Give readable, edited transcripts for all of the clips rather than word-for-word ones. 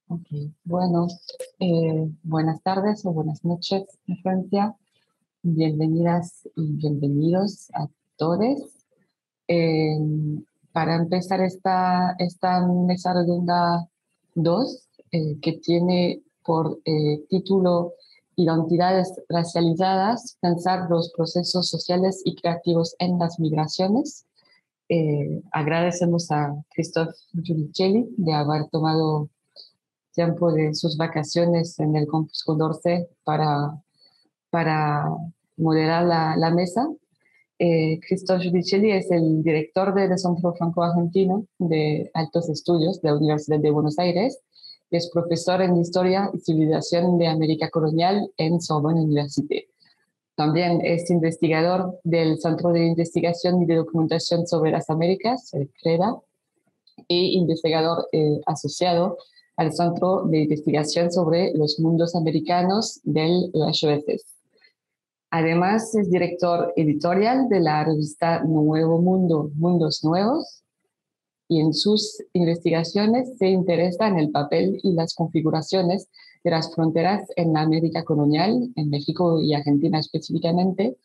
Ok, bueno, buenas tardes o buenas noches, en Francia. Bienvenidas y bienvenidos a todos. Eh, para empezar esta mesa redonda 2, que tiene por título Identidades racializadas, pensar los procesos sociales y creativos en las migraciones. Agradecemos a Christophe Giudicelli de haber tomado tiempo de sus vacaciones en el Campus Condorcet para moderar la mesa. Christophe Giudicelli es el director del Centro Franco-Argentino de Altos Estudios de la Universidad de Buenos Aires y es profesor en Historia y Civilización de América Colonial en Sorbonne University. También es investigador del Centro de Investigación y de Documentación sobre las Américas, el CREDA, y investigador asociado al Centro de Investigación sobre los Mundos Americanos del HESS. Además, es director editorial de la revista Nuevo Mundo, Mundos Nuevos, y en sus investigaciones se interesa en el papel y las configuraciones de las fronteras en la América colonial, en México y Argentina específicamente,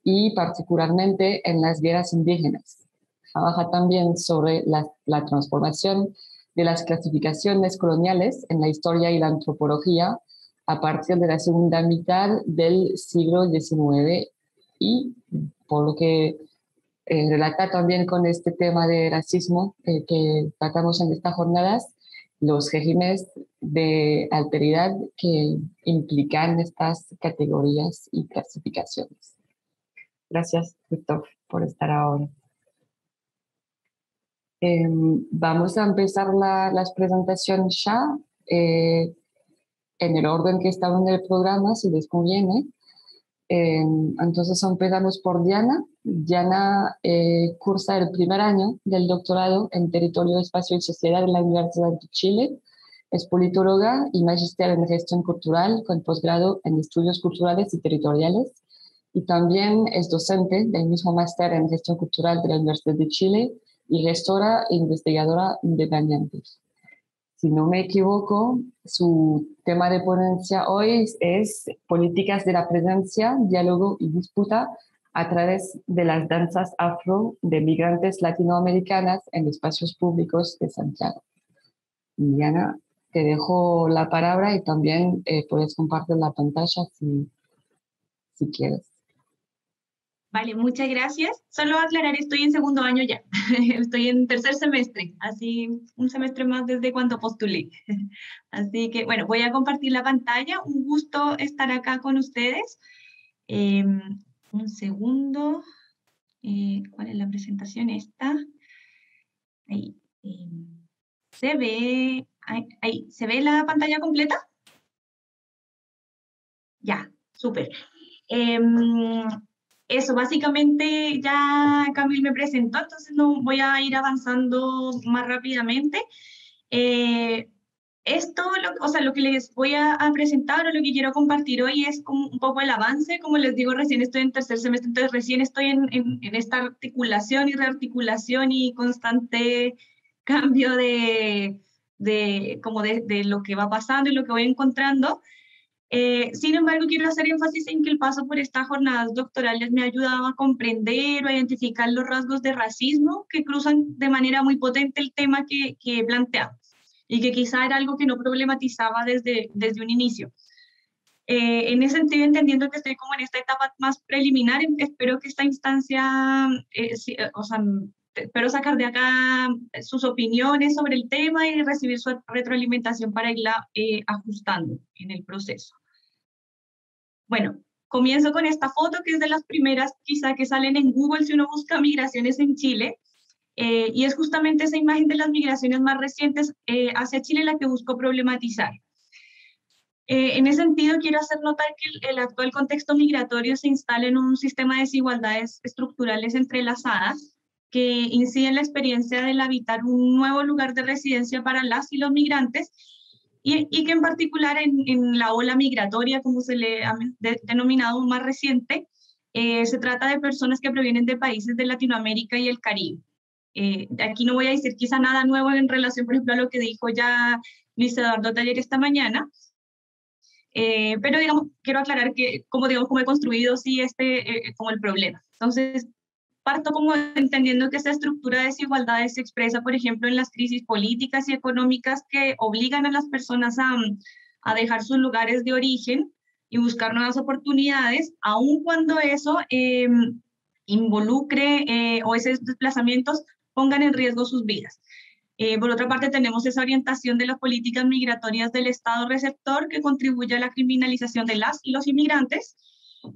y particularmente en las guerras indígenas. Trabaja también sobre la transformación de las clasificaciones coloniales en la historia y la antropología a partir de la segunda mitad del siglo XIX y por lo que relata también con este tema de racismo que tratamos en estas jornadas, los regímenes de alteridad que implican estas categorías y clasificaciones. Gracias, Christophe, por estar ahora. Vamos a empezar las presentaciones ya, en el orden que estaba en el programa, si les conviene. Entonces empezamos por Diana. Diana cursa el primer año del doctorado en Territorio, Espacio y Sociedad en la Universidad de Chile. Es politóloga y magíster en gestión cultural con posgrado en estudios culturales y territoriales. Y también es docente del mismo máster en gestión cultural de la Universidad de Chile y gestora e investigadora independiente. Si no me equivoco, su tema de ponencia hoy es políticas de la presencia, diálogo y disputa a través de las danzas afro de migrantes latinoamericanas en espacios públicos de Santiago. Diana, te dejo la palabra y también puedes compartir la pantalla si quieres. Vale, muchas gracias. Solo aclarar, estoy en segundo año ya. Estoy en tercer semestre, así un semestre más desde cuando postulé. Así que, bueno, voy a compartir la pantalla. Un gusto estar acá con ustedes. Un segundo. ¿Cuál es la presentación esta? Ahí. ¿Se ve? Ahí, ¿se ve la pantalla completa? Ya, súper. Eso, básicamente ya Camil me presentó, entonces no voy a ir avanzando más rápidamente. Esto, lo que les voy a presentar o lo que quiero compartir hoy es como un poco el avance. Como les digo, recién estoy en tercer semestre, entonces recién estoy en esta articulación y rearticulación y constante cambio de lo que va pasando y lo que voy encontrando. Sin embargo, quiero hacer énfasis en que el paso por estas jornadas doctorales me ha ayudado a comprender o a identificar los rasgos de racismo que cruzan de manera muy potente el tema que planteamos y que quizá era algo que no problematizaba desde un inicio. En ese sentido, entendiendo que estoy como en esta etapa más preliminar, espero que esta instancia, espero sacar de acá sus opiniones sobre el tema y recibir su retroalimentación para irla ajustando en el proceso. Bueno, comienzo con esta foto que es de las primeras quizá que salen en Google si uno busca migraciones en Chile, y es justamente esa imagen de las migraciones más recientes hacia Chile la que busco problematizar. En ese sentido, quiero hacer notar que el actual contexto migratorio se instala en un sistema de desigualdades estructurales entrelazadas que incide en la experiencia del habitar un nuevo lugar de residencia para las y los migrantes, y que en particular en la ola migratoria, como se le ha denominado más reciente, se trata de personas que provienen de países de Latinoamérica y el Caribe. Aquí no voy a decir quizá nada nuevo en relación, por ejemplo, a lo que dijo ya Luis Eduardo Taller esta mañana. Pero digamos, quiero aclarar que, como he construido sí como el problema. Entonces, parto como entendiendo que esta estructura de desigualdades se expresa, por ejemplo, en las crisis políticas y económicas que obligan a las personas a dejar sus lugares de origen y buscar nuevas oportunidades, aun cuando eso involucre o esos desplazamientos pongan en riesgo sus vidas. Por otra parte, tenemos esa orientación de las políticas migratorias del Estado receptor que contribuye a la criminalización de las y los inmigrantes,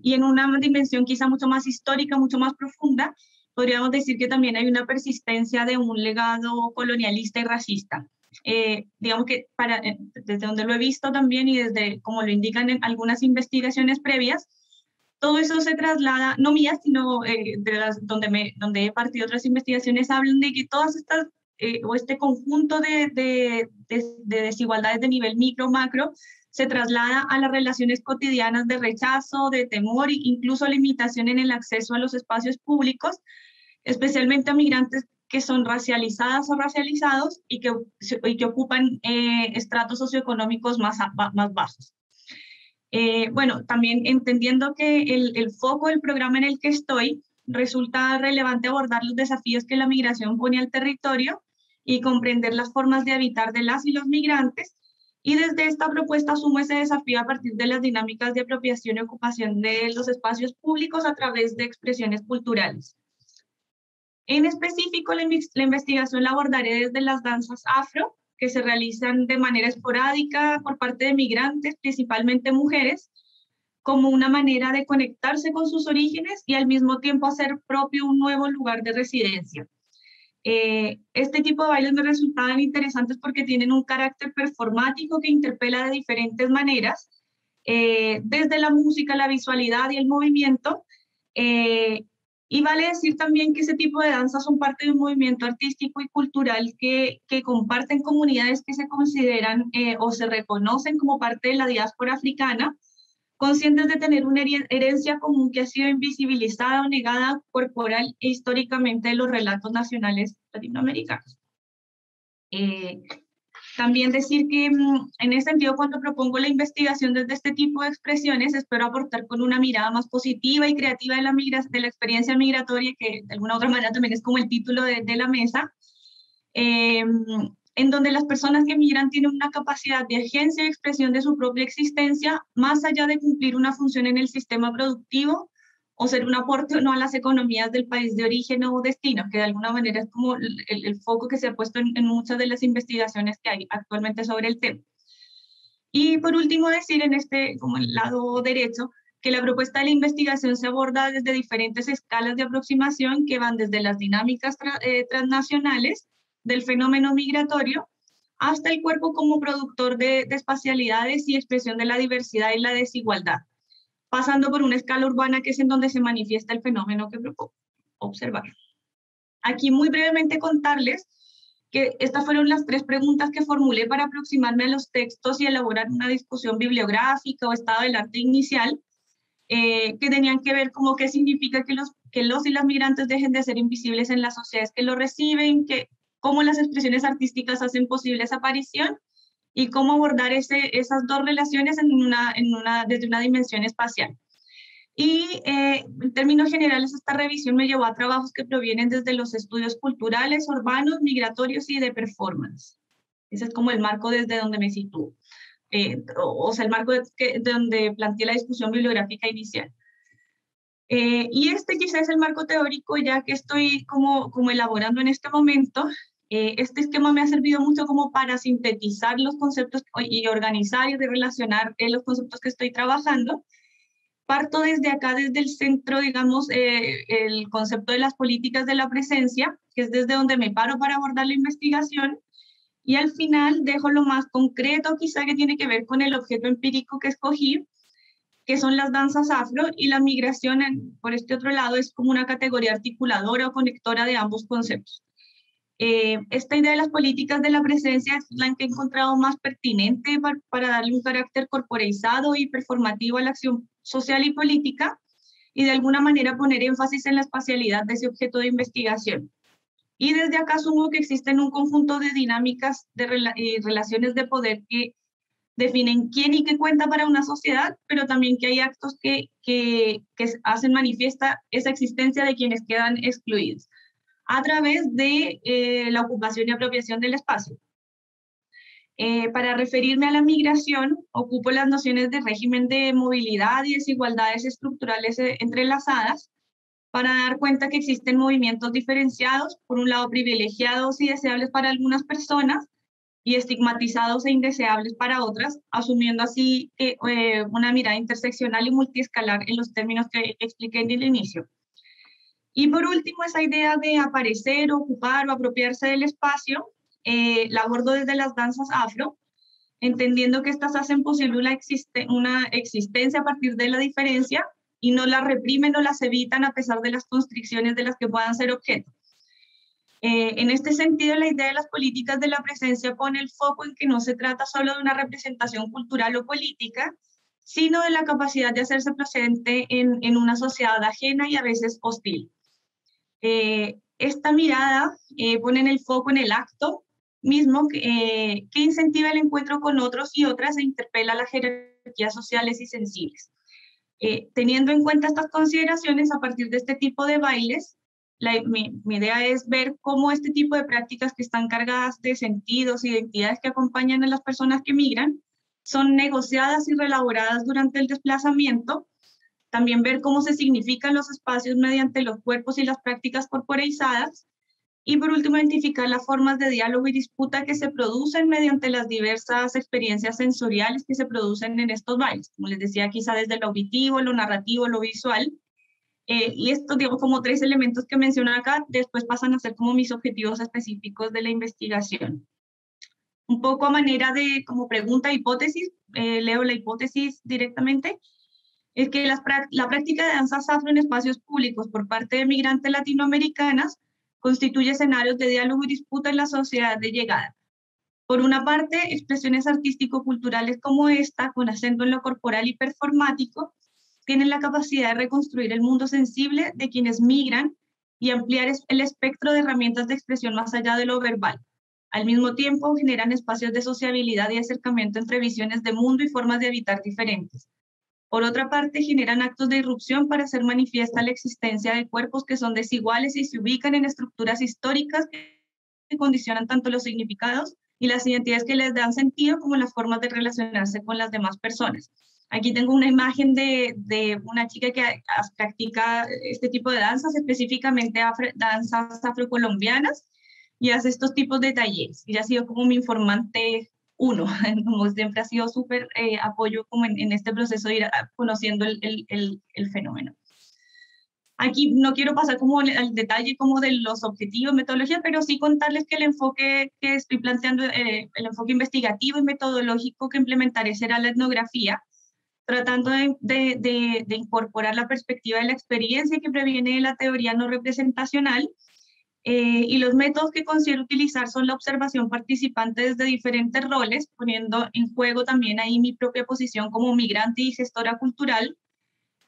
y en una dimensión quizá mucho más histórica, mucho más profunda, podríamos decir que también hay una persistencia de un legado colonialista y racista. Digamos que desde donde lo he visto también y desde como lo indican en algunas investigaciones previas, todo eso se traslada, no mías, sino donde he partido otras investigaciones, hablan de que todas estas o este conjunto de desigualdades de nivel micro, macro, se traslada a las relaciones cotidianas de rechazo, de temor e incluso limitación en el acceso a los espacios públicos, especialmente a migrantes que son racializadas o racializados y que ocupan estratos socioeconómicos más bajos. Bueno, también entendiendo que el foco del programa en el que estoy resulta relevante abordar los desafíos que la migración pone al territorio y comprender las formas de habitar de las y los migrantes. Y desde esta propuesta asumo ese desafío a partir de las dinámicas de apropiación y ocupación de los espacios públicos a través de expresiones culturales. En específico, la investigación la abordaré desde las danzas afro, que se realizan de manera esporádica por parte de migrantes, principalmente mujeres, como una manera de conectarse con sus orígenes y al mismo tiempo hacer propio un nuevo lugar de residencia. Este tipo de bailes me resultaban interesantes porque tienen un carácter performático que interpela de diferentes maneras, desde la música, la visualidad y el movimiento. Y vale decir también que ese tipo de danzas son parte de un movimiento artístico y cultural que comparten comunidades que se consideran o se reconocen como parte de la diáspora africana, conscientes de tener una herencia común que ha sido invisibilizada o negada corporal e históricamente de los relatos nacionales latinoamericanos. También decir que en ese sentido, cuando propongo la investigación desde este tipo de expresiones, espero aportar con una mirada más positiva y creativa de la experiencia migratoria, que de alguna u otra manera también es como el título de la mesa, en donde las personas que migran tienen una capacidad de agencia y expresión de su propia existencia, más allá de cumplir una función en el sistema productivo o ser un aporte o no a las economías del país de origen o destino, que de alguna manera es como el foco que se ha puesto en muchas de las investigaciones que hay actualmente sobre el tema. Y por último decir como el lado derecho, que la propuesta de la investigación se aborda desde diferentes escalas de aproximación que van desde las dinámicas transnacionales del fenómeno migratorio hasta el cuerpo como productor de espacialidades y expresión de la diversidad y la desigualdad, pasando por una escala urbana que es en donde se manifiesta el fenómeno que propongo observar. Aquí muy brevemente contarles que estas fueron las 3 preguntas que formulé para aproximarme a los textos y elaborar una discusión bibliográfica o estado del arte inicial, que tenían que ver como qué significa que los y las migrantes dejen de ser invisibles en las sociedades que lo reciben, cómo las expresiones artísticas hacen posible esa aparición y cómo abordar esas 2 relaciones desde una dimensión espacial. Y en términos generales, esta revisión me llevó a trabajos que provienen desde los estudios culturales, urbanos, migratorios y de performance. Ese es como el marco desde donde me sitúo. O sea, el marco de donde planteé la discusión bibliográfica inicial. Y quizás es el marco teórico ya que estoy como elaborando en este momento. Este esquema me ha servido mucho como para sintetizar los conceptos y organizar y relacionar los conceptos que estoy trabajando. Parto desde acá, desde el centro, digamos, el concepto de las políticas de la presencia, que es desde donde me paro para abordar la investigación, y al final dejo lo más concreto quizá que tiene que ver con el objeto empírico que escogí, que son las danzas afro, y la migración, por este otro lado, es como una categoría articuladora o conectora de ambos conceptos. Esta idea de las políticas de la presencia es la que he encontrado más pertinente para darle un carácter corporeizado y performativo a la acción social y política, y de alguna manera poner énfasis en la espacialidad de ese objeto de investigación. Y desde acá asumo que existen un conjunto de dinámicas de relaciones de poder que definen quién y qué cuenta para una sociedad, pero también que hay actos que hacen manifiesta esa existencia de quienes quedan excluidos a través de la ocupación y apropiación del espacio. Para referirme a la migración, ocupo las nociones de régimen de movilidad y desigualdades estructurales entrelazadas para dar cuenta que existen movimientos diferenciados, por un lado privilegiados y deseables para algunas personas y estigmatizados e indeseables para otras, asumiendo así una mirada interseccional y multiescalar en los términos que expliqué en el inicio. Y por último, esa idea de aparecer, ocupar o apropiarse del espacio, la abordo desde las danzas afro, entendiendo que estas hacen posible una existencia a partir de la diferencia y no las reprimen o las evitan a pesar de las constricciones de las que puedan ser objeto. En este sentido, la idea de las políticas de la presencia pone el foco en que no se trata solo de una representación cultural o política, sino de la capacidad de hacerse presente en una sociedad ajena y a veces hostil. Esta mirada pone en el foco en el acto mismo que incentiva el encuentro con otros y otras e interpela las jerarquías sociales y sensibles. Teniendo en cuenta estas consideraciones, a partir de este tipo de bailes, mi idea es ver cómo este tipo de prácticas que están cargadas de sentidos, identidades que acompañan a las personas que migran, son negociadas y reelaboradas durante el desplazamiento. También ver cómo se significan los espacios mediante los cuerpos y las prácticas corporalizadas. Y por último, identificar las formas de diálogo y disputa que se producen mediante las diversas experiencias sensoriales que se producen en estos bailes. Como les decía, quizá desde lo auditivo, lo narrativo, lo visual. Y estos, digo, como 3 elementos que menciono acá, después pasan a ser como mis objetivos específicos de la investigación. Un poco a manera de como pregunta, hipótesis, leo la hipótesis directamente. Es que la práctica de danzas afro en espacios públicos por parte de migrantes latinoamericanas constituye escenarios de diálogo y disputa en la sociedad de llegada. Por una parte, expresiones artístico-culturales como esta, con acento en lo corporal y performático, tienen la capacidad de reconstruir el mundo sensible de quienes migran y ampliar el espectro de herramientas de expresión más allá de lo verbal. Al mismo tiempo, generan espacios de sociabilidad y acercamiento entre visiones de mundo y formas de habitar diferentes. Por otra parte, generan actos de irrupción para hacer manifiesta la existencia de cuerpos que son desiguales y se ubican en estructuras históricas que condicionan tanto los significados y las identidades que les dan sentido como las formas de relacionarse con las demás personas. Aquí tengo una imagen de una chica que practica este tipo de danzas, específicamente danzas afrocolombianas, y hace estos tipos de talleres. Y ha sido como mi informante uno, como siempre ha sido súper apoyo como en este proceso de ir conociendo el fenómeno. Aquí no quiero pasar como al detalle como de los objetivos, metodología, pero sí contarles que el enfoque que estoy planteando, el enfoque investigativo y metodológico que implementaré será la etnografía, tratando de incorporar la perspectiva de la experiencia que previene de la teoría no representacional. Y los métodos que considero utilizar son la observación participante desde diferentes roles, poniendo en juego también ahí mi propia posición como migrante y gestora cultural,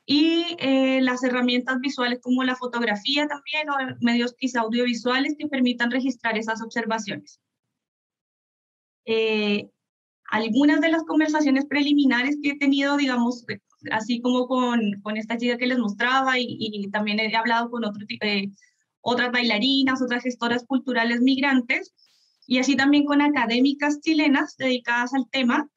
y las herramientas visuales como la fotografía también, o medios quizá audiovisuales que permitan registrar esas observaciones. Algunas de las conversaciones preliminares que he tenido, digamos, así como con esta chica que les mostraba, y también he hablado con otras bailarinas, otras gestoras culturales migrantes, y así también con académicas chilenas dedicadas al tema,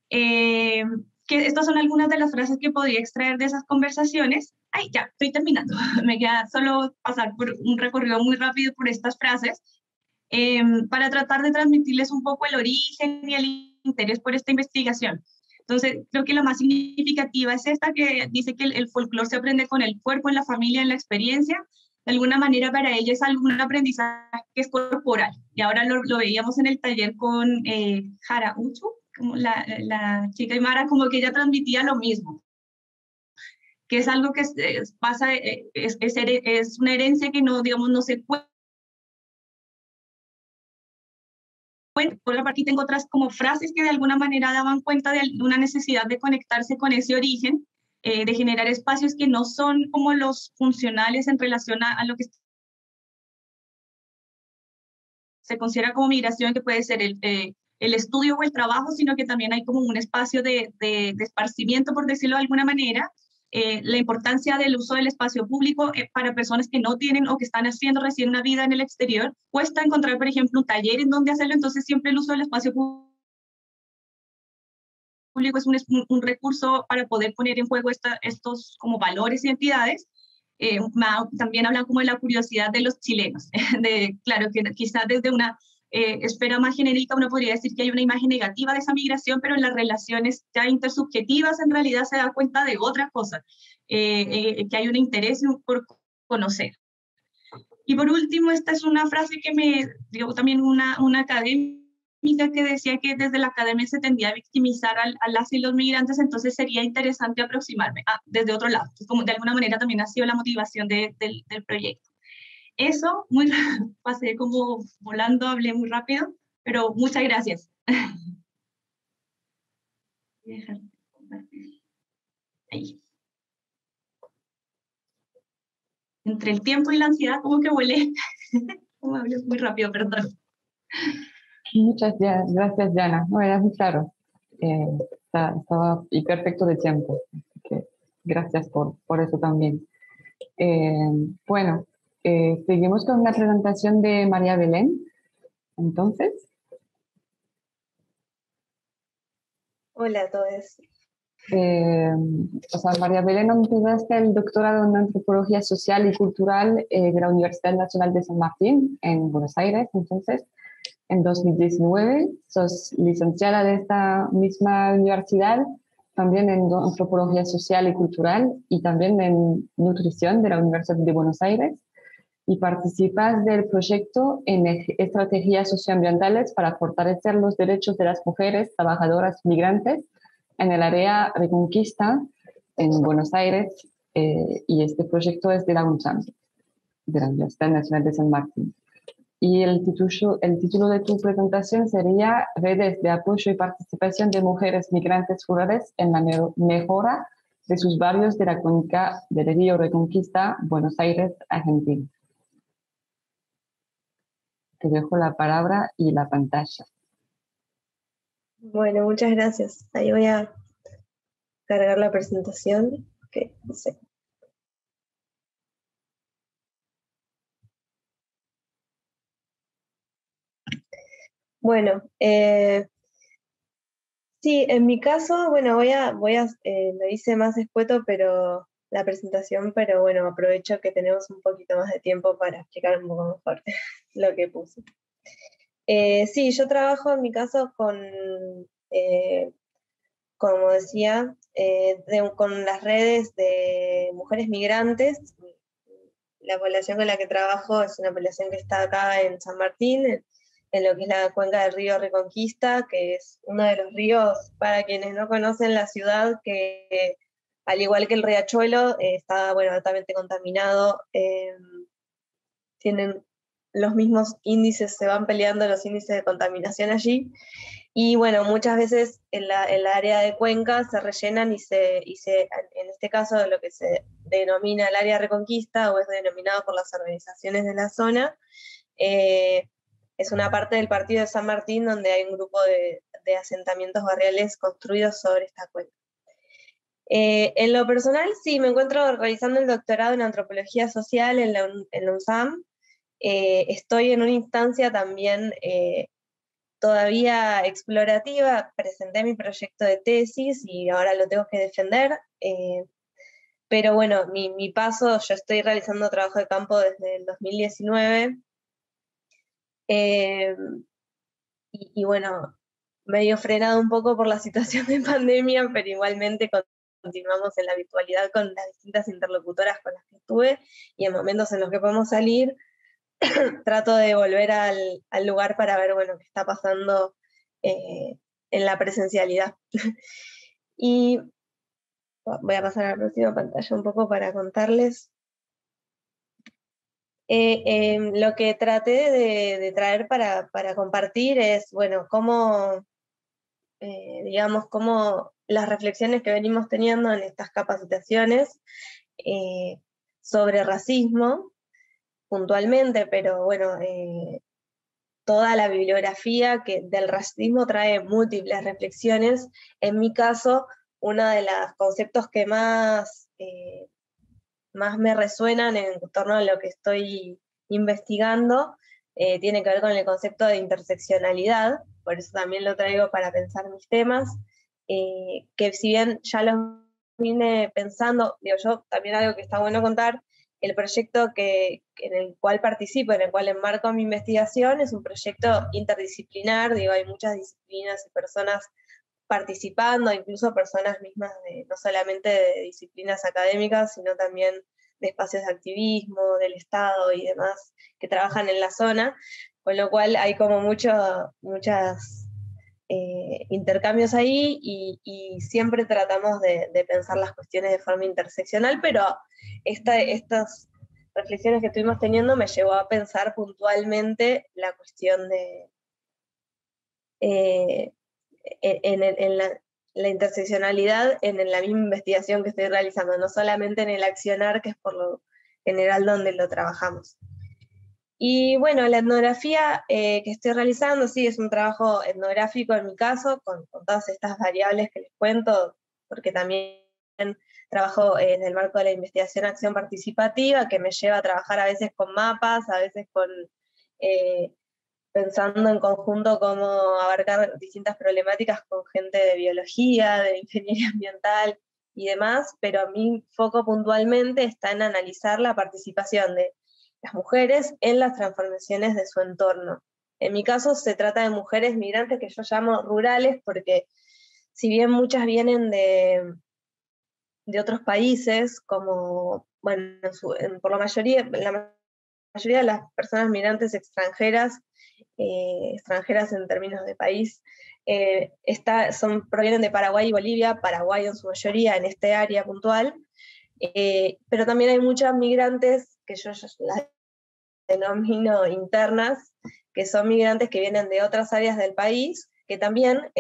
que estas son algunas de las frases que podría extraer de esas conversaciones. Ay, ya, estoy terminando. Me queda solo pasar por un recorrido muy rápido por estas frases, para tratar de transmitirles un poco el origen y el interés por esta investigación. Entonces, creo que la más significativa es esta, que dice que el folclore se aprende con el cuerpo, en la familia, en la experiencia. De alguna manera para ella es algún aprendizaje que es corporal. Y ahora lo veíamos en el taller con Jara Uchu, como la chica Aymara, como que ella transmitía lo mismo, que es algo que pasa, es una herencia que no, digamos, no se puede. Por la parte tengo otras como frases que de alguna manera daban cuenta de una necesidad de conectarse con ese origen, de generar espacios que no son como los funcionales en relación a lo que se considera como migración, que puede ser el estudio o el trabajo, sino que también hay como un espacio de esparcimiento, por decirlo de alguna manera. La importancia del uso del espacio público para personas que no tienen o que están haciendo recién una vida en el exterior. Cuesta encontrar, por ejemplo, un taller en donde hacerlo, entonces siempre el uso del espacio público es un recurso para poder poner en juego estos como valores y entidades. También hablan como de la curiosidad de los chilenos, claro, que quizás desde una esfera más genérica uno podría decir que hay una imagen negativa de esa migración, pero en las relaciones ya intersubjetivas en realidad se da cuenta de otras cosas, que hay un interés por conocer. Y por último, esta es una frase que me dio también una académica que decía que desde la academia se tendía a victimizar a las y los migrantes, entonces sería interesante aproximarme desde otro lado. Entonces, como de alguna manera también ha sido la motivación del proyecto. Eso, pasé como volando, hablé muy rápido, pero muchas gracias. Ahí. Entre el tiempo y la ansiedad, como que volé. Como hablé muy rápido, perdón. Muchas gracias, Jana. No, era muy claro. Estaba y perfecto de tiempo. Así que gracias por eso también. Bueno, seguimos con la presentación de María Belén. Entonces. Hola a todos. María Belén empezaste el doctorado en Antropología Social y Cultural de la Universidad Nacional de San Martín en Buenos Aires. Entonces, en 2019, sos licenciada de esta misma universidad, también en Antropología Social y Cultural y también en Nutrición de la Universidad de Buenos Aires. Y participas del proyecto en estrategias socioambientales para fortalecer los derechos de las mujeres trabajadoras migrantes en el área Reconquista en Buenos Aires, y este proyecto es de la UNSAM, de la Universidad Nacional de San Martín. Y el título de tu presentación sería Redes de apoyo y participación de mujeres migrantes rurales en la mejora de sus barrios de la cuenca del río Reconquista, Buenos Aires, Argentina. Te dejo la palabra y la pantalla. Bueno, muchas gracias. Ahí voy a cargar la presentación. Okay, no sé. Bueno, sí, en mi caso, bueno, lo hice más escueto, pero la presentación, pero bueno, aprovecho que tenemos un poquito más de tiempo para explicar un poco mejor lo que puse. Sí, yo trabajo en mi caso como decía, con las redes de mujeres migrantes. La población con la que trabajo es una población que está acá en San Martín, en lo que es la cuenca del río Reconquista, que es uno de los ríos, para quienes no conocen la ciudad, que al igual que el riachuelo, está altamente contaminado. Tienen los mismos índices, se van peleando los índices de contaminación allí. Y bueno, muchas veces en la área de cuenca se rellenan y en este caso lo que se denomina el área Reconquista, o es denominado por las organizaciones de la zona, es una parte del partido de San Martín donde hay un grupo de asentamientos barriales construidos sobre esta cuenca. En lo personal, sí, me encuentro realizando el doctorado en Antropología Social en la UNSAM. Estoy en una instancia también todavía explorativa. Presenté mi proyecto de tesis y ahora lo tengo que defender, pero bueno, mi paso, yo estoy realizando trabajo de campo desde el 2019, y bueno, medio frenado un poco por la situación de pandemia, pero igualmente continuamos en la virtualidad con las distintas interlocutoras con las que estuve, y en momentos en los que podemos salir, trato de volver al lugar para ver, bueno, qué está pasando en la presencialidad. Y voy a pasar a la próxima pantalla un poco para contarles. Lo que traté de traer para compartir es, bueno, cómo las reflexiones que venimos teniendo en estas capacitaciones sobre racismo, puntualmente, pero bueno, toda la bibliografía que del racismo trae múltiples reflexiones. En mi caso, uno de los conceptos que más me resuenan en torno a lo que estoy investigando tiene que ver con el concepto de interseccionalidad, por eso también lo traigo para pensar mis temas, que si bien ya los vine pensando, digo yo, también algo que está bueno contar, el proyecto en el cual participo, en el cual enmarco mi investigación, es un proyecto interdisciplinar, digo, hay muchas disciplinas y personas participando, incluso personas mismas no solamente de disciplinas académicas, sino también de espacios de activismo, del Estado y demás, que trabajan en la zona, con lo cual hay como muchas intercambios ahí y siempre tratamos de pensar las cuestiones de forma interseccional, pero estas reflexiones que estuvimos teniendo me llevó a pensar puntualmente la cuestión de en la interseccionalidad en la misma investigación que estoy realizando, no solamente en el accionar, que es por lo general donde lo trabajamos. Y bueno, la etnografía que estoy realizando, sí, es un trabajo etnográfico en mi caso, con todas estas variables que les cuento, porque también trabajo en el marco de la investigación acción participativa, que me lleva a trabajar a veces con mapas, a veces pensando en conjunto cómo abarcar distintas problemáticas con gente de biología, de ingeniería ambiental y demás, pero mi foco puntualmente está en analizar la participación de las mujeres en las transformaciones de su entorno. En mi caso se trata de mujeres migrantes que yo llamo rurales, porque si bien muchas vienen de otros países, como, bueno, por la mayoría de las personas migrantes extranjeras en términos de país, provienen de Paraguay y Bolivia, Paraguay en su mayoría en este área puntual, pero también hay muchas migrantes que yo las denomino internas, que son migrantes que vienen de otras áreas del país, que también, a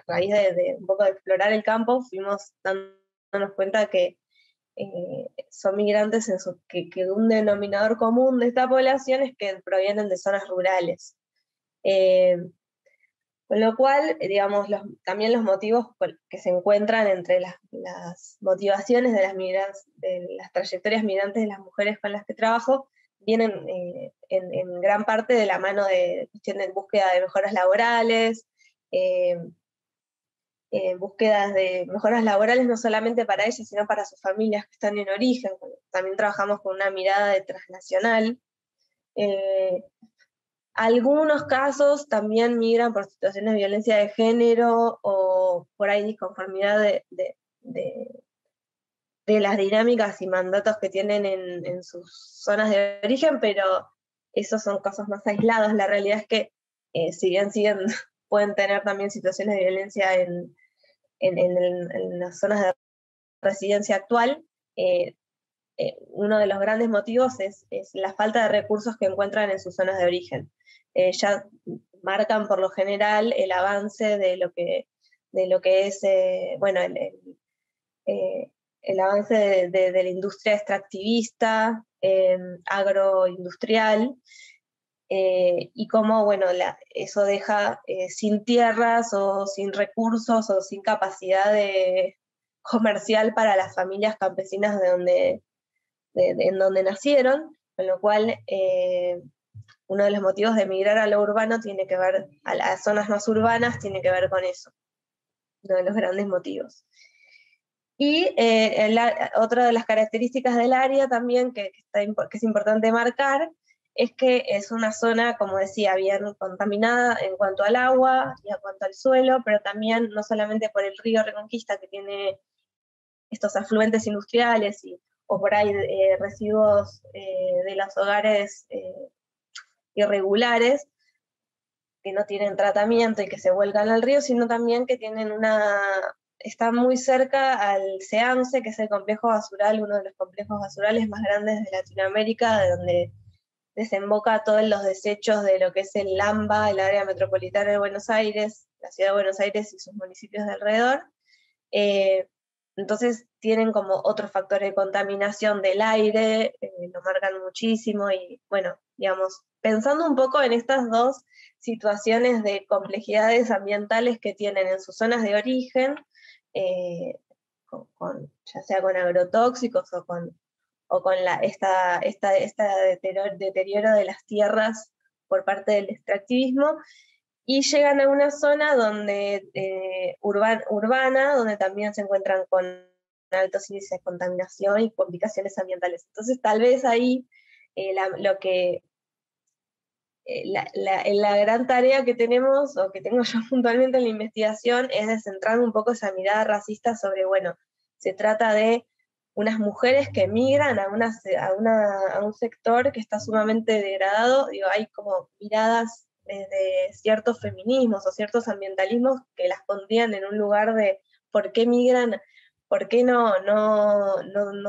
raíz de un poco de explorar el campo, fuimos dándonos cuenta que son migrantes que un denominador común de esta población es que provienen de zonas rurales. Con lo cual, digamos, también los motivos que se encuentran entre las motivaciones de las trayectorias migrantes de las mujeres con las que trabajo, vienen en gran parte de la mano de cuestión de búsqueda de mejoras laborales, búsquedas de mejoras laborales no solamente para ellas, sino para sus familias que están en origen. También trabajamos con una mirada de transnacional. Algunos casos también migran por situaciones de violencia de género o por ahí disconformidad de las dinámicas y mandatos que tienen en sus zonas de origen, pero esos son casos más aislados. La realidad es que si bien pueden tener también situaciones de violencia en las zonas de residencia actual, uno de los grandes motivos es la falta de recursos que encuentran en sus zonas de origen. Ya marcan por lo general el avance de lo que es, bueno, el avance de la industria extractivista, agroindustrial, y cómo, bueno, eso deja sin tierras o sin recursos o sin capacidad comercial para las familias campesinas en donde nacieron, con lo cual uno de los motivos de emigrar a lo urbano tiene que ver, a las zonas más urbanas, tiene que ver con eso, uno de los grandes motivos. Y otra de las características del área también que es importante marcar es que es una zona, como decía, bien contaminada en cuanto al agua y en cuanto al suelo, pero también no solamente por el río Reconquista, que tiene estos afluentes industriales o por ahí residuos de los hogares irregulares que no tienen tratamiento y que se vuelcan al río, sino también que están muy cerca al CEAMSE, que es el complejo basural, uno de los complejos basurales más grandes de Latinoamérica, de donde desemboca todos los desechos de lo que es el AMBA, el área metropolitana de Buenos Aires, la ciudad de Buenos Aires y sus municipios de alrededor. Entonces tienen como otros factores de contaminación del aire, lo marcan muchísimo y bueno, digamos, pensando un poco en estas dos situaciones de complejidades ambientales que tienen en sus zonas de origen, ya sea con agrotóxicos o con deterioro de las tierras por parte del extractivismo, y llegan a una zona donde, urbana, donde también se encuentran con altos índices de contaminación y complicaciones ambientales. Entonces, tal vez ahí la gran tarea que tenemos, o que tengo yo puntualmente en la investigación, es de centrar un poco esa mirada racista sobre, bueno, se trata de unas mujeres que migran a un sector que está sumamente degradado. Digo, hay como miradas desde ciertos feminismos o ciertos ambientalismos que las pondrían en un lugar de por qué migran, por qué no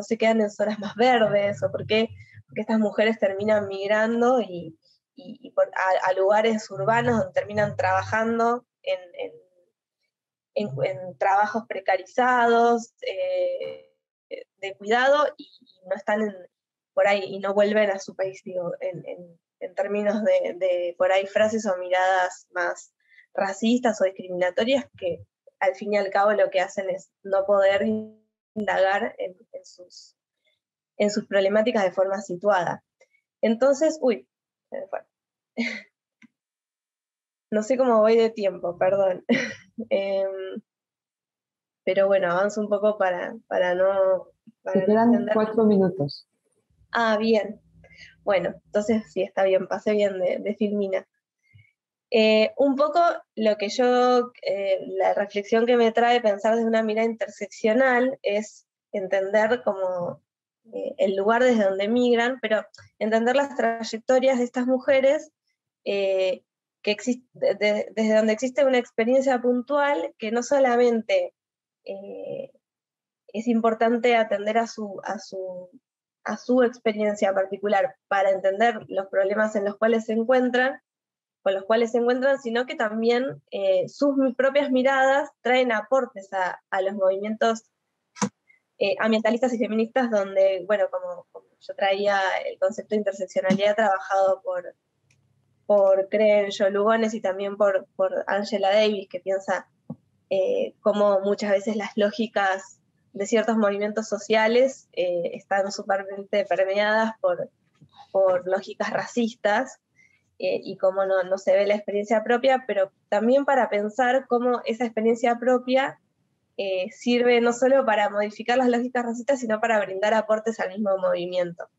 se quedan en zonas más verdes, o por qué estas mujeres terminan migrando a lugares urbanos donde terminan trabajando en trabajos precarizados, de cuidado, y no están por ahí, y no vuelven a su país, digo, en términos de por ahí frases o miradas más racistas o discriminatorias, que al fin y al cabo lo que hacen es no poder indagar en sus problemáticas de forma situada. Entonces, se me fue. No sé cómo voy de tiempo, perdón. Pero bueno, avanzo un poco para no Te quedan extender. 4 minutos. Ah, bien. Bueno, entonces sí, está bien, pasé bien de filmina. Un poco lo que la reflexión que me trae pensar desde una mirada interseccional es entender como el lugar desde donde migran, pero entender las trayectorias de estas mujeres, desde donde existe una experiencia puntual que no solamente es importante atender a su experiencia particular para entender los problemas con los cuales se encuentran, sino que también sus propias miradas traen aportes a los movimientos ambientalistas y feministas, donde, bueno, como yo traía el concepto de interseccionalidad trabajado por Crenshaw Lugones y también por Angela Davis, que piensa cómo muchas veces las lógicas de ciertos movimientos sociales están súpermente permeadas por lógicas racistas, y cómo no se ve la experiencia propia, pero también para pensar cómo esa experiencia propia sirve no solo para modificar las lógicas racistas, sino para brindar aportes al mismo movimiento.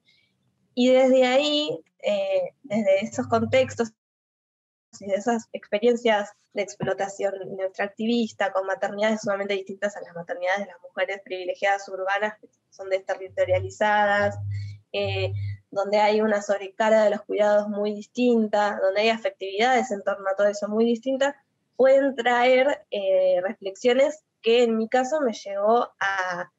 Y desde ahí, desde esos contextos y de esas experiencias de explotación extractivista, con maternidades sumamente distintas a las maternidades de las mujeres privilegiadas urbanas, que son desterritorializadas, donde hay una sobrecarga de los cuidados muy distinta, donde hay afectividades en torno a todo eso muy distintas, pueden traer reflexiones que en mi caso me llevó a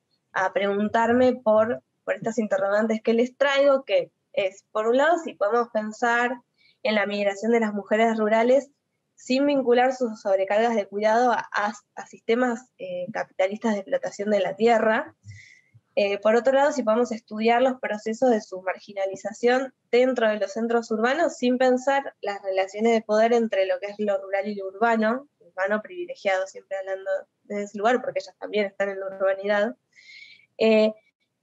preguntarme por estas interrogantes que les traigo, que es, por un lado, si podemos pensar en la migración de las mujeres rurales sin vincular sus sobrecargas de cuidado a sistemas capitalistas de explotación de la tierra. Por otro lado, si podemos estudiar los procesos de su marginalización dentro de los centros urbanos sin pensar las relaciones de poder entre lo que es lo rural y lo urbano privilegiado, siempre hablando de ese lugar, porque ellas también están en la urbanidad.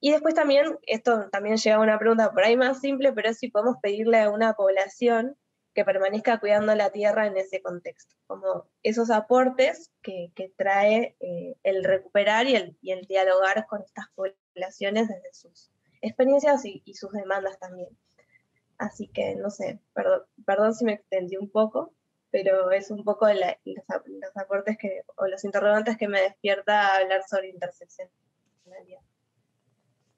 Y después también, esto también lleva a una pregunta por ahí más simple, pero es si podemos pedirle a una población que permanezca cuidando la tierra en ese contexto, como esos aportes que trae el recuperar y el dialogar con estas poblaciones desde sus experiencias y sus demandas también. Así que, no sé, perdón si me extendí un poco, pero es un poco los aportes o los interrogantes que me despierta hablar sobre interseccionalidad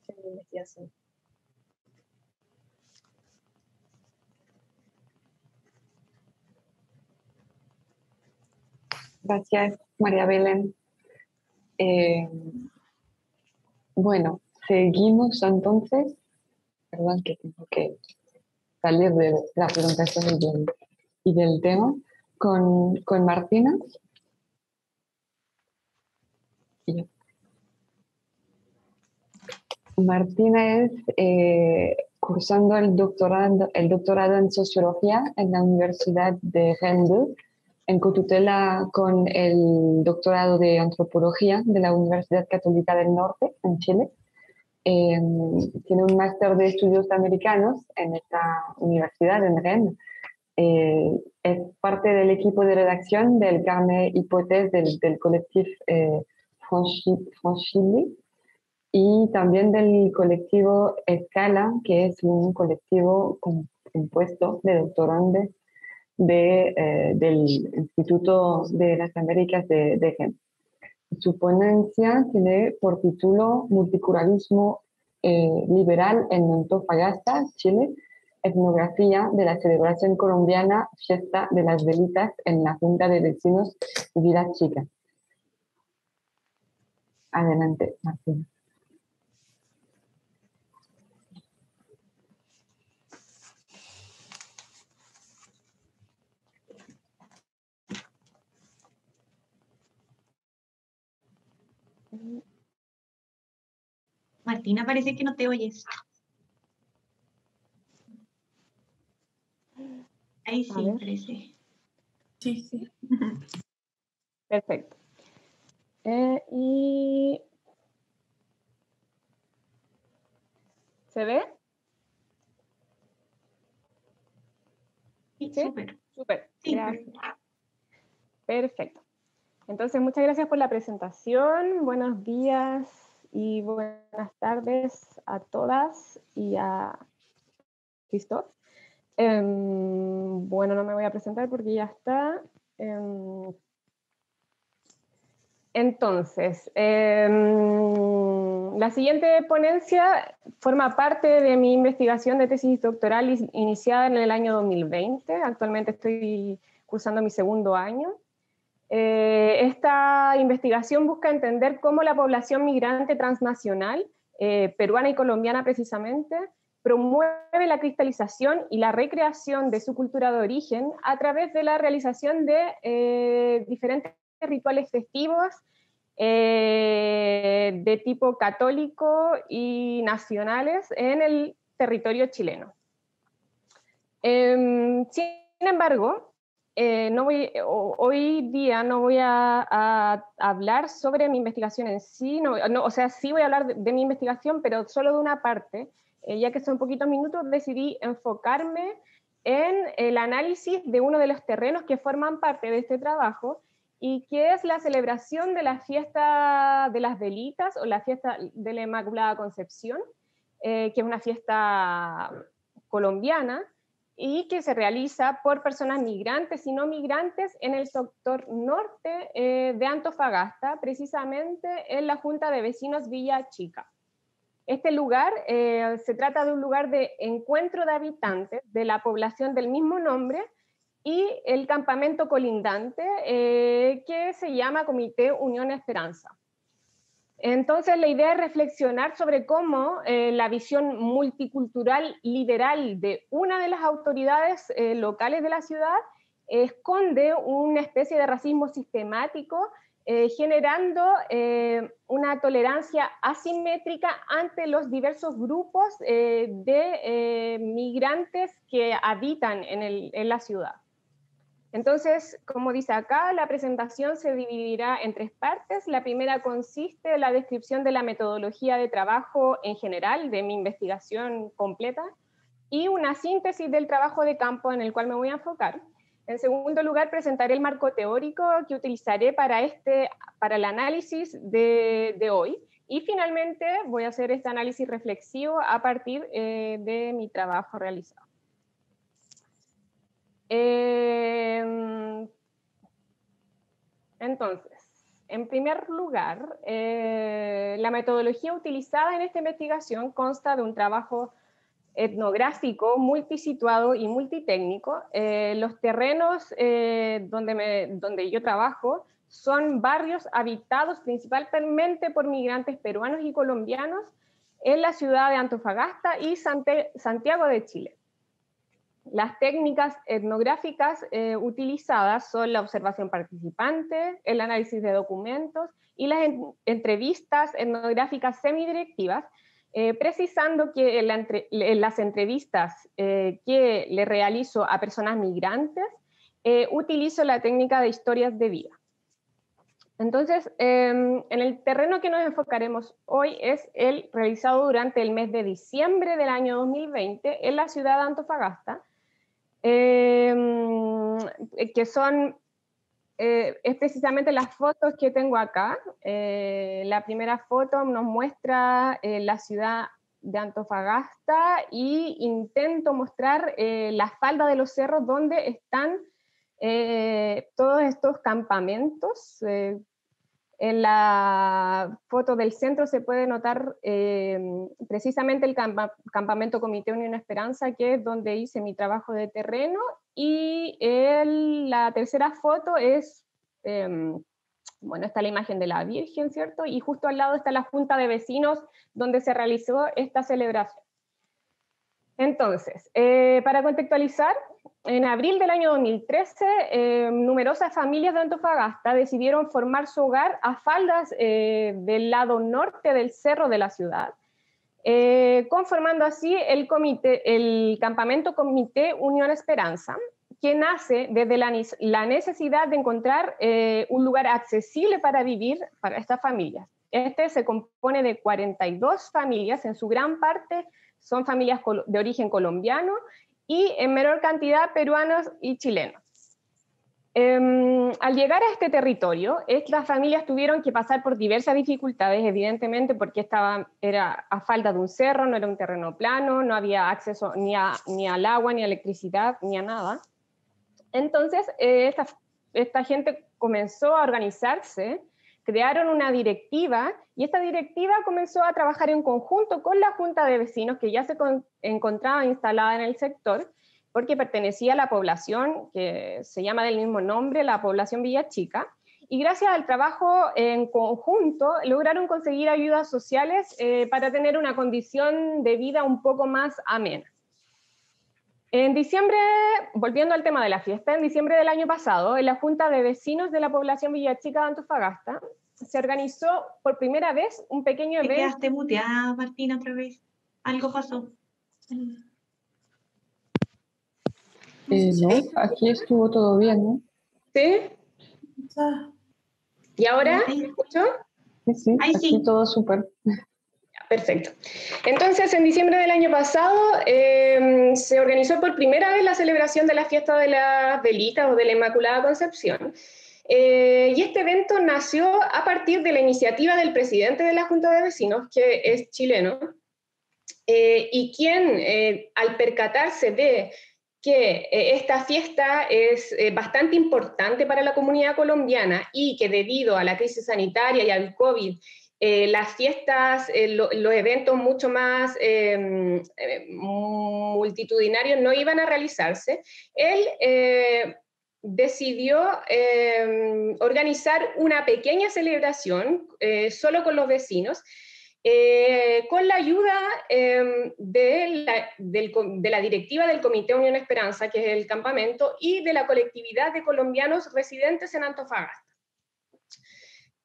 en mi investigación. Gracias, María Belén. Bueno, seguimos entonces. Perdón que tengo que salir de la presentación y del tema con Martina. Martina es cursando el doctorado en sociología en la Universidad de Rennes 2, en cotutela con el doctorado de antropología de la Universidad Católica del Norte, en Chile. Tiene un máster de estudios americanos en esta universidad, en Rennes. Es parte del equipo de redacción del carnet hipótesis del colectivo Franchili, y también del colectivo Escala, que es un colectivo compuesto de doctorandos del Instituto de las Américas de Rennes. Su ponencia tiene por título Multiculturalismo liberal en Antofagasta, Chile, etnografía de la celebración colombiana Fiesta de las Velitas en la Junta de Vecinos de Villa Chica. Adelante, Martina. Martina, parece que no te oyes. Ahí sí, parece. Sí, sí. Perfecto. Y ¿se ve? Sí, ¿Sí? súper. Súper. Sí. Gracias. Perfecto. Entonces, muchas gracias por la presentación. Buenos días y buenas tardes a todas y a Christoph. Bueno, no me voy a presentar porque ya está. Entonces, la siguiente ponencia forma parte de mi investigación de tesis doctoral iniciada en el año 2020. Actualmente estoy cursando mi segundo año. Esta investigación busca entender cómo la población migrante transnacional, peruana y colombiana precisamente, promueve la cristalización y la recreación de su cultura de origen a través de la realización de diferentes rituales festivos de tipo católico y nacionales en el territorio chileno. Sin embargo, hoy día no voy a hablar sobre mi investigación en sí, o sea, sí voy a hablar de mi investigación, pero solo de una parte, ya que son poquitos minutos, decidí enfocarme en el análisis de uno de los terrenos que forman parte de este trabajo, y que es la celebración de la fiesta de las velitas, o la fiesta de la Inmaculada Concepción, que es una fiesta colombiana, y que se realiza por personas migrantes y no migrantes en el sector norte de Antofagasta, precisamente en la Junta de Vecinos Villa Chica. Este lugar se trata de un lugar de encuentro de habitantes de la población del mismo nombre y el campamento colindante que se llama Comité Unión Esperanza. Entonces, la idea es reflexionar sobre cómo la visión multicultural liberal de una de las autoridades locales de la ciudad esconde una especie de racismo sistemático, generando una tolerancia asimétrica ante los diversos grupos de migrantes que habitan en la ciudad. Entonces, como dice acá, la presentación se dividirá en tres partes. La primera consiste en la descripción de la metodología de trabajo en general, de mi investigación completa, y una síntesis del trabajo de campo en el cual me voy a enfocar. En segundo lugar, presentaré el marco teórico que utilizaré para el análisis de hoy. Y finalmente voy a hacer este análisis reflexivo a partir de mi trabajo realizado. Entonces, en primer lugar, la metodología utilizada en esta investigación consta de un trabajo etnográfico, multisituado y multitécnico. Los terrenos donde yo trabajo son barrios habitados principalmente por migrantes peruanos y colombianos en la ciudad de Antofagasta y Santiago de Chile. Las técnicas etnográficas utilizadas son la observación participante, el análisis de documentos y las entrevistas etnográficas semidirectivas, precisando que en las entrevistas que le realizo a personas migrantes, utilizo la técnica de historias de vida. Entonces, en el terreno que nos enfocaremos hoy es el realizado durante el mes de diciembre del año 2020 en la ciudad de Antofagasta, que son, es precisamente las fotos que tengo acá. La primera foto nos muestra la ciudad de Antofagasta y intento mostrar la falda de los cerros donde están todos estos campamentos. En la foto del centro se puede notar precisamente el campamento Comité Unión Esperanza, que es donde hice mi trabajo de terreno, y la tercera foto es, bueno, está la imagen de la Virgen, ¿cierto? Y justo al lado está la Junta de Vecinos, donde se realizó esta celebración. Entonces, para contextualizar, en abril del año 2013, numerosas familias de Antofagasta decidieron formar su hogar a faldas del lado norte del cerro de la ciudad, conformando así el campamento Comité Unión Esperanza, que nace desde la necesidad de encontrar un lugar accesible para vivir para estas familias. Este se compone de 42 familias, en su gran parte son familias de origen colombiano y en menor cantidad peruanos y chilenos. Al llegar a este territorio, estas familias tuvieron que pasar por diversas dificultades, evidentemente, porque era a falda de un cerro, no era un terreno plano, no había acceso ni al agua, ni a electricidad, ni a nada. Entonces, esta gente comenzó a organizarse, crearon una directiva, y esta directiva comenzó a trabajar en conjunto con la Junta de Vecinos, que ya se encontraba instalada en el sector, porque pertenecía a la población que se llama del mismo nombre, la población Villa Chica, y gracias al trabajo en conjunto lograron conseguir ayudas sociales para tener una condición de vida un poco más amena. En diciembre, volviendo al tema de la fiesta, en diciembre del año pasado, en la Junta de Vecinos de la población Villa Chica de Antofagasta, se organizó por primera vez un pequeño evento. Te quedaste muteada, Martina, otra vez. Algo pasó. No, aquí estuvo todo bien, ¿no? ¿Sí? ¿Y ahora? Ahí. ¿Escucho? Sí, Ahí aquí sí. todo súper. Perfecto. Entonces, en diciembre del año pasado se organizó por primera vez la celebración de la fiesta de las velitas o de la Inmaculada Concepción. Y este evento nació a partir de la iniciativa del presidente de la Junta de Vecinos, que es chileno, y quien, al percatarse de que esta fiesta es bastante importante para la comunidad colombiana y que debido a la crisis sanitaria y al COVID, las fiestas, los eventos mucho más multitudinarios no iban a realizarse, él decidió organizar una pequeña celebración solo con los vecinos, con la ayuda de la directiva del Comité Unión Esperanza, que es el campamento, y de la colectividad de colombianos residentes en Antofagasta.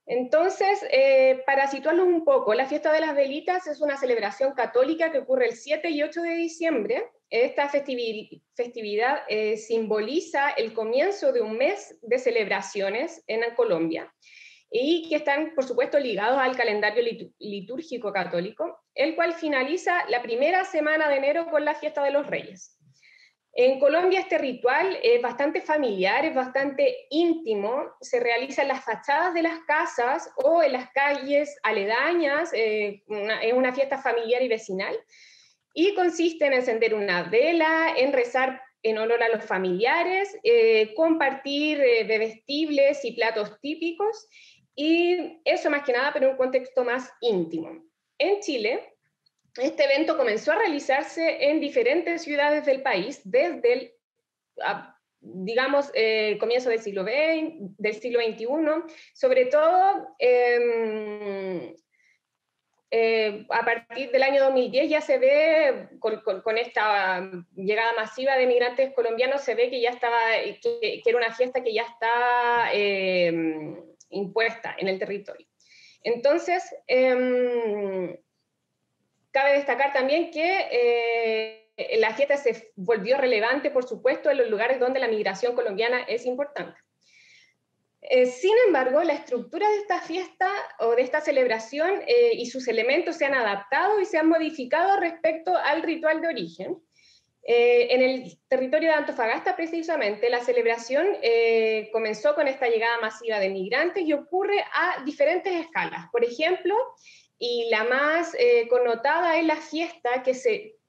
Entonces, para situarlos un poco, la Fiesta de las Velitas es una celebración católica que ocurre el 7 y 8 de diciembre. Esta festividad simboliza el comienzo de un mes de celebraciones en Colombia, y que están, por supuesto, ligados al calendario litúrgico católico, el cual finaliza la primera semana de enero con la Fiesta de los Reyes. En Colombia este ritual es bastante familiar, es bastante íntimo, se realiza en las fachadas de las casas o en las calles aledañas, es una fiesta familiar y vecinal, y consiste en encender una vela, en rezar en honor a los familiares, compartir bebestibles y platos típicos, y eso más que nada, pero en un contexto más íntimo. En Chile, este evento comenzó a realizarse en diferentes ciudades del país desde el, digamos, comienzo del siglo XXI, sobre todo a partir del año 2010 ya se ve, con esta llegada masiva de migrantes colombianos, se ve que ya estaba, que era una fiesta que ya está impuesta en el territorio. Entonces, cabe destacar también que la fiesta se volvió relevante, por supuesto, en los lugares donde la migración colombiana es importante. Sin embargo, la estructura de esta fiesta o de esta celebración y sus elementos se han adaptado y se han modificado respecto al ritual de origen. En el territorio de Antofagasta, precisamente, la celebración comenzó con esta llegada masiva de migrantes y ocurre a diferentes escalas. Por ejemplo, y la más connotada es la fiesta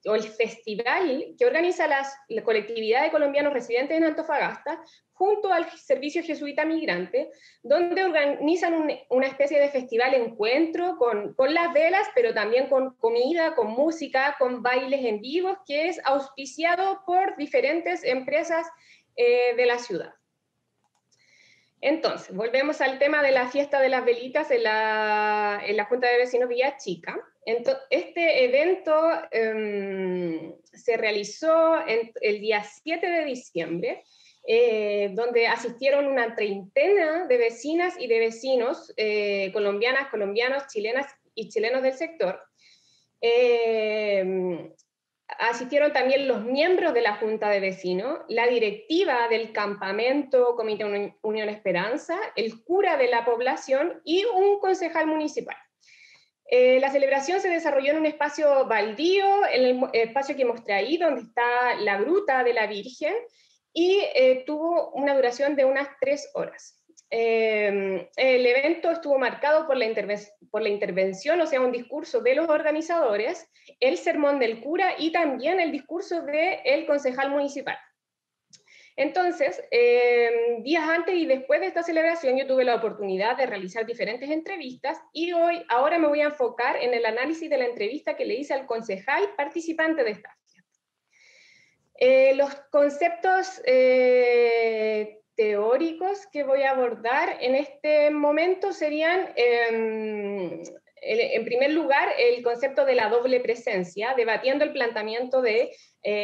o el festival que organiza la colectividad de colombianos residentes en Antofagasta junto al Servicio Jesuita Migrante, donde organizan una especie de festival encuentro con las velas, pero también con comida, con música, con bailes en vivo, que es auspiciado por diferentes empresas de la ciudad. Entonces, volvemos al tema de la fiesta de las velitas en la Junta de Vecinos Villa Chica. Este evento se realizó el día 7 de diciembre, donde asistieron una treintena de vecinas y de vecinos colombianas, colombianos, chilenas y chilenos del sector. Asistieron también los miembros de la Junta de Vecinos, la directiva del campamento Comité Unión Esperanza, el cura de la población y un concejal municipal. La celebración se desarrolló en un espacio baldío, en el espacio que mostré ahí, donde está la gruta de la Virgen, y tuvo una duración de unas 3 horas. El evento estuvo marcado por la intervención, o sea, un discurso de los organizadores, el sermón del cura y también el discurso del concejal municipal. Entonces, días antes y después de esta celebración yo tuve la oportunidad de realizar diferentes entrevistas y ahora me voy a enfocar en el análisis de la entrevista que le hice al concejal participante de esta fiesta. Los conceptos teóricos que voy a abordar en este momento serían, en primer lugar, el concepto de la doble presencia, debatiendo el planteamiento de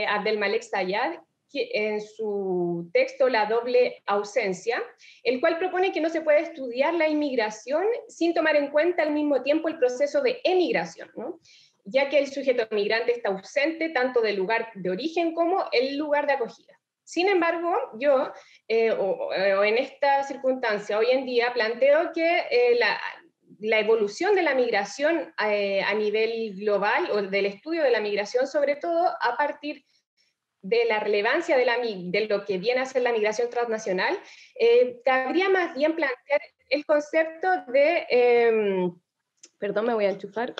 Abdelmalek Sayad, en su texto La doble ausencia, el cual propone que no se puede estudiar la inmigración sin tomar en cuenta al mismo tiempo el proceso de emigración, ¿no? Ya que el sujeto migrante está ausente tanto del lugar de origen como el lugar de acogida. Sin embargo, yo, en esta circunstancia, hoy en día, planteo que la evolución de la migración a nivel global, o del estudio de la migración, sobre todo a partir de la relevancia de lo que viene a ser la migración transnacional, cabría más bien plantear el concepto de, perdón, me voy a enchufar,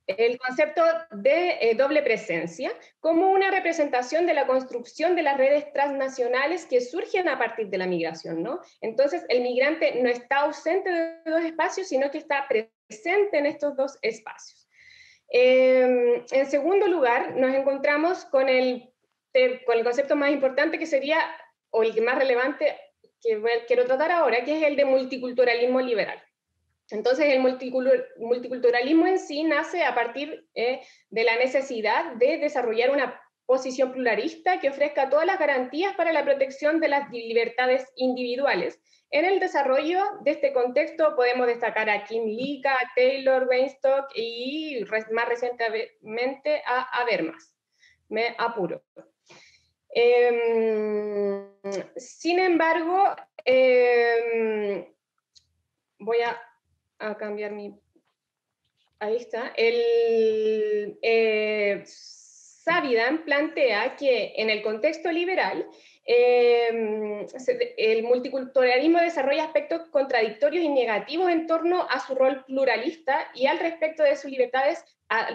el concepto de doble presencia como una representación de la construcción de las redes transnacionales que surgen a partir de la migración, ¿no? Entonces, el migrante no está ausente de 2 espacios, sino que está presente en estos 2 espacios. En segundo lugar, nos encontramos con el concepto más importante que sería, o el más relevante que quiero tratar ahora, que es el de multiculturalismo liberal. Entonces, el multiculturalismo en sí nace a partir de la necesidad de desarrollar una posición pluralista que ofrezca todas las garantías para la protección de las libertades individuales. En el desarrollo de este contexto podemos destacar a Kim Lika, a Taylor, Weinstock y más recientemente a Habermas. Me apuro. Sin embargo, voy a cambiar ahí está. Savidan plantea que en el contexto liberal el multiculturalismo desarrolla aspectos contradictorios y negativos en torno a su rol pluralista y al respecto de sus libertades,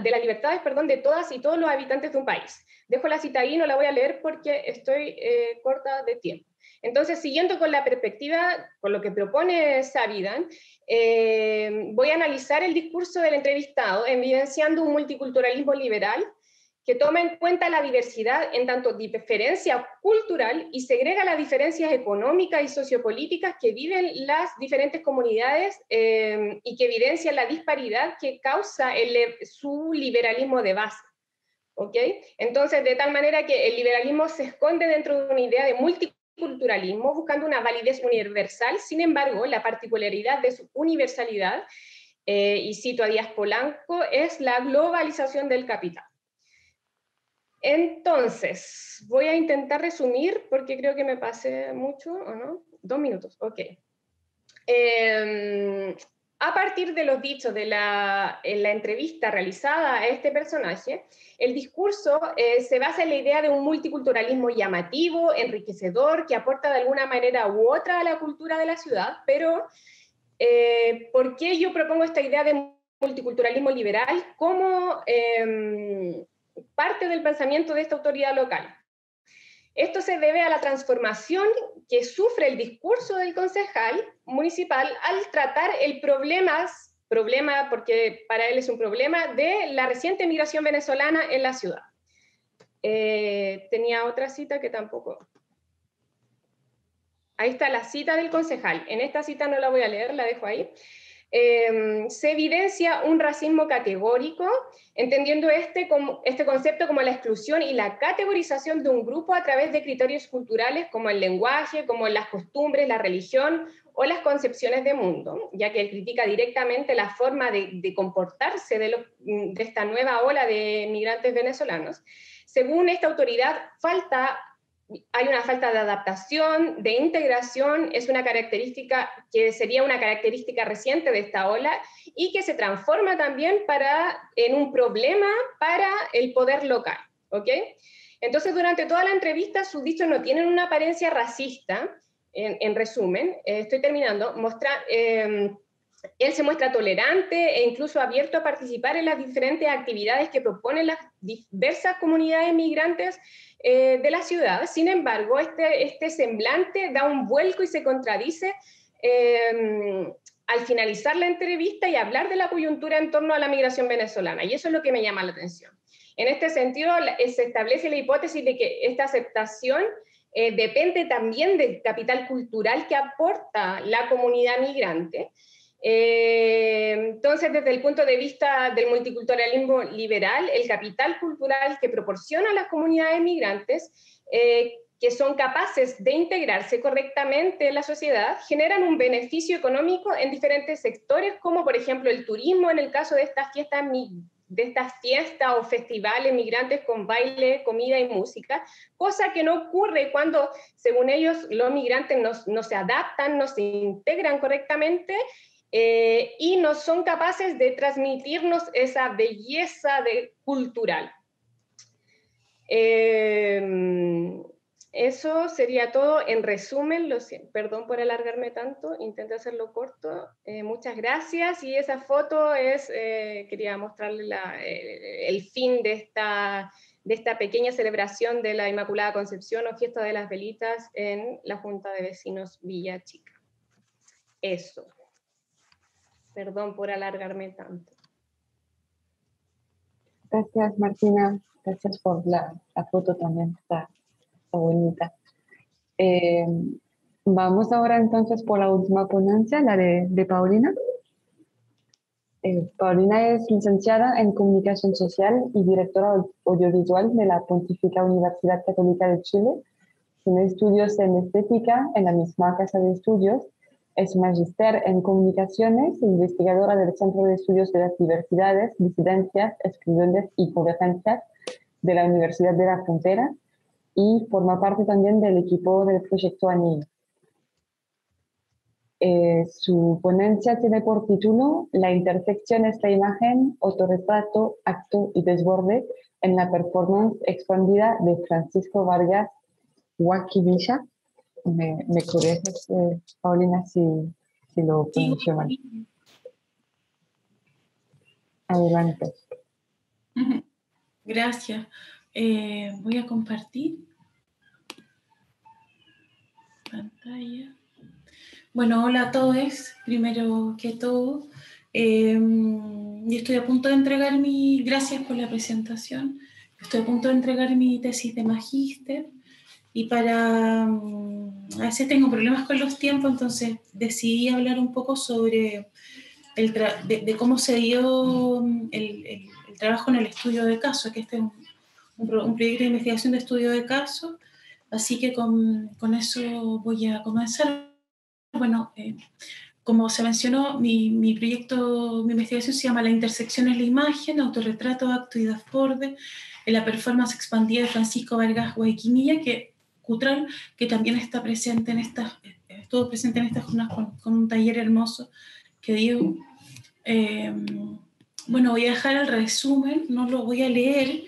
de las libertades, perdón, de todas y todos los habitantes de un país. Dejo la cita ahí, no la voy a leer porque estoy corta de tiempo. Entonces, siguiendo con la perspectiva, con lo que propone Savidan, voy a analizar el discurso del entrevistado, evidenciando un multiculturalismo liberal que toma en cuenta la diversidad en tanto diferencia cultural y segrega las diferencias económicas y sociopolíticas que viven las diferentes comunidades y que evidencia la disparidad que causa su liberalismo de base. ¿Ok? Entonces, de tal manera que el liberalismo se esconde dentro de una idea de multiculturalismo, buscando una validez universal. Sin embargo, la particularidad de su universalidad y cito a Díaz Polanco, es la globalización del capital. Entonces, voy a intentar resumir, porque creo que me pasé mucho, ¿o no? 2 minutos, ok. A partir de los dichos en la entrevista realizada a este personaje, el discurso se basa en la idea de un multiculturalismo llamativo, enriquecedor, que aporta de alguna manera u otra a la cultura de la ciudad, pero ¿por qué yo propongo esta idea de multiculturalismo liberal como parte del pensamiento de esta autoridad local? Esto se debe a la transformación que sufre el discurso del concejal municipal al tratar el problema porque para él es un problema, de la reciente migración venezolana en la ciudad. Tenía otra cita que tampoco... Ahí está la cita del concejal. En esta cita no la voy a leer, la dejo ahí. Se evidencia un racismo categórico, entendiendo este concepto como la exclusión y la categorización de un grupo a través de criterios culturales como el lenguaje, como las costumbres, la religión o las concepciones de mundo, ya que él critica directamente la forma de comportarse de esta nueva ola de migrantes venezolanos. Según esta autoridad, hay una falta de adaptación, de integración, es una característica que sería una característica reciente de esta ola y que se transforma también en un problema para el poder local, ¿ok? Entonces, durante toda la entrevista, sus dichos no tienen una apariencia racista, en resumen, estoy terminando, él se muestra tolerante e incluso abierto a participar en las diferentes actividades que proponen las diversas comunidades migrantes de la ciudad. Sin embargo, este semblante da un vuelco y se contradice al finalizar la entrevista y hablar de la coyuntura en torno a la migración venezolana, y eso es lo que me llama la atención. En este sentido, se establece la hipótesis de que esta aceptación depende también del capital cultural que aporta la comunidad migrante. Entonces, desde el punto de vista del multiculturalismo liberal, el capital cultural que proporciona a las comunidades migrantes, que son capaces de integrarse correctamente en la sociedad, generan un beneficio económico en diferentes sectores, como por ejemplo el turismo, en el caso de estas fiestas o festivales migrantes con baile, comida y música, cosa que no ocurre cuando, según ellos, los migrantes no se adaptan, no se integran correctamente, y no son capaces de transmitirnos esa belleza cultural. Eso sería todo en resumen. Perdón por alargarme tanto, intenté hacerlo corto. Muchas gracias, y esa foto quería mostrarle el fin de esta pequeña celebración de la Inmaculada Concepción o Fiesta de las Velitas en la Junta de Vecinos Villa Chica. Eso. Perdón por alargarme tanto. Gracias, Martina. Gracias por la foto también, está bonita. Vamos ahora entonces por la última ponencia, la de Paulina. Paulina es licenciada en Comunicación Social y directora audiovisual de la Pontificia Universidad Católica de Chile. Tiene estudios en estética en la misma casa de estudios. Es magíster en comunicaciones e investigadora del Centro de Estudios de las Diversidades, Disidencias, Exclusiones y Convergencias de la Universidad de la Frontera, y forma parte también del equipo del proyecto ANIL. Su ponencia tiene por título La intersección es la imagen, autorretrato, acto y desborde en la performance expandida de Francisco Vargas Huaquivilla. Me corriges, Paulina, si lo pronuncio mal. Adelante. Gracias. Voy a compartir pantalla. Bueno, hola a todos. Primero que todo, yo estoy a punto de entregar gracias por la presentación. Estoy a punto de entregar mi tesis de magíster. Y a veces tengo problemas con los tiempos, entonces decidí hablar un poco sobre de cómo se dio el trabajo en el estudio de caso, que este es un proyecto de investigación de estudio de caso, así que con eso voy a comenzar. Bueno, como se mencionó, mi proyecto, mi investigación se llama La intersección en la imagen, autorretrato, acto y desborde, en la performance expandida de Francisco Vargas Guayquimilla, Cutral, que también está presente en estuvo presente en estas jornadas con un taller hermoso que dio. Bueno, voy a dejar el resumen, no lo voy a leer,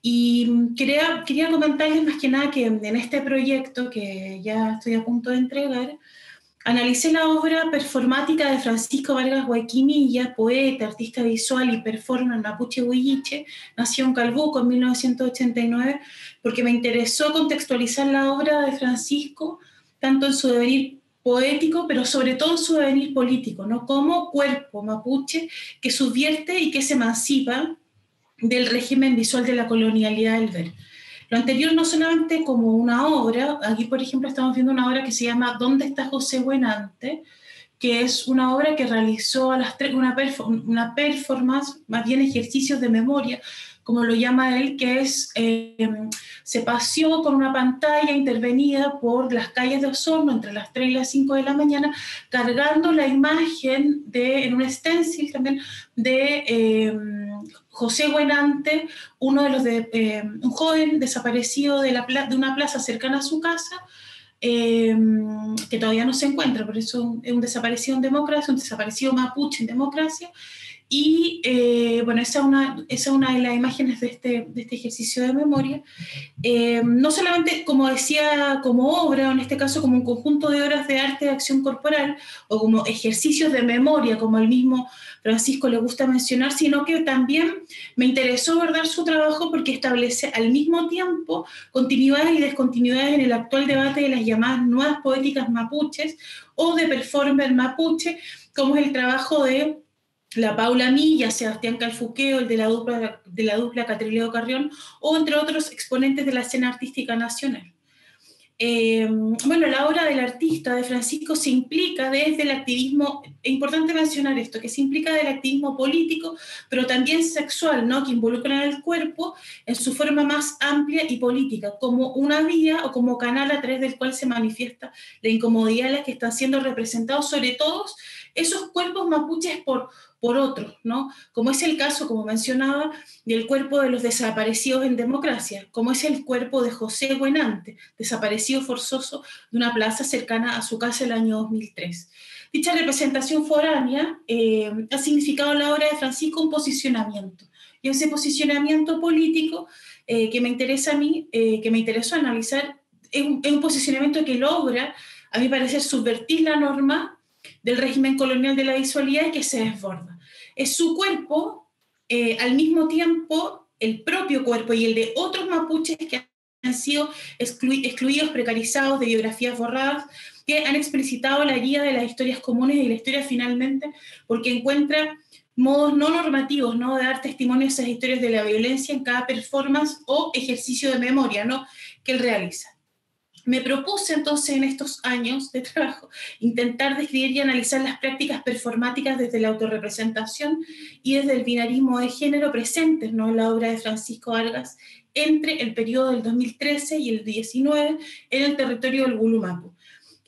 y quería comentarles más que nada que en este proyecto que ya estoy a punto de entregar, analicé la obra performática de Francisco Vargas Guayquimilla, poeta, artista visual y performer mapuche huilliche, nació en Calbuco en 1989, porque me interesó contextualizar la obra de Francisco, tanto en su devenir poético, pero sobre todo en su devenir político, ¿no? Como cuerpo mapuche que subvierte y que se emancipa del régimen visual de la colonialidad del ver. Lo anterior no solamente como una obra, aquí por ejemplo estamos viendo una obra que se llama ¿Dónde está José Buenante?, que es una obra que realizó a las tres, una performance, más bien ejercicios de memoria, como lo llama él, que es, se paseó con una pantalla intervenida por las calles de Osorno entre las 3 y las 5 de la mañana, cargando la imagen en un stencil también de José Buenante, uno de los un joven desaparecido de una plaza cercana a su casa, que todavía no se encuentra, por eso es un desaparecido en democracia, un desaparecido mapuche en democracia. Y bueno, esa es una de las imágenes de este ejercicio de memoria. No solamente, como decía, como obra, o en este caso como un conjunto de obras de arte de acción corporal, o como ejercicios de memoria, como el mismo Francisco le gusta mencionar, sino que también me interesó abordar su trabajo porque establece al mismo tiempo continuidades y descontinuidades en el actual debate de las llamadas nuevas poéticas mapuches o de performer mapuche, como es el trabajo de la Paula Milla, Sebastián Calfuqueo, el de la dupla Catrileo Carrión, o entre otros exponentes de la escena artística nacional. Bueno, la obra del artista de Francisco se implica desde el activismo, es importante mencionar esto, que se implica del activismo político, pero también sexual, ¿no?, que involucra el cuerpo en su forma más amplia y política, como una vía o como canal a través del cual se manifiesta la incomodidad en la que están siendo representados sobre todo esos cuerpos mapuches por otros, ¿no? Como es el caso, como mencionaba, del cuerpo de los desaparecidos en democracia, como es el cuerpo de José Buenante, desaparecido forzoso de una plaza cercana a su casa el año 2003. Dicha representación foránea ha significado en la obra de Francisco un posicionamiento, y ese posicionamiento político que me interesa a mí, que me interesó analizar, es un posicionamiento que logra, a mi parecer, subvertir la norma del régimen colonial de la visualidad y que se desborda. Es su cuerpo, al mismo tiempo, el propio cuerpo y el de otros mapuches que han sido excluidos, precarizados, de biografías borradas, que han explicitado la guía de las historias comunes y la historia finalmente, porque encuentra modos no normativos, ¿no?, de dar testimonio a esas historias de la violencia en cada performance o ejercicio de memoria, ¿no?, que él realiza. Me propuse entonces en estos años de trabajo intentar describir y analizar las prácticas performáticas desde la autorrepresentación y desde el binarismo de género presentes, ¿no?, en la obra de Francisco Vargas entre el periodo del 2013 y el 19 en el territorio del Gulumapu.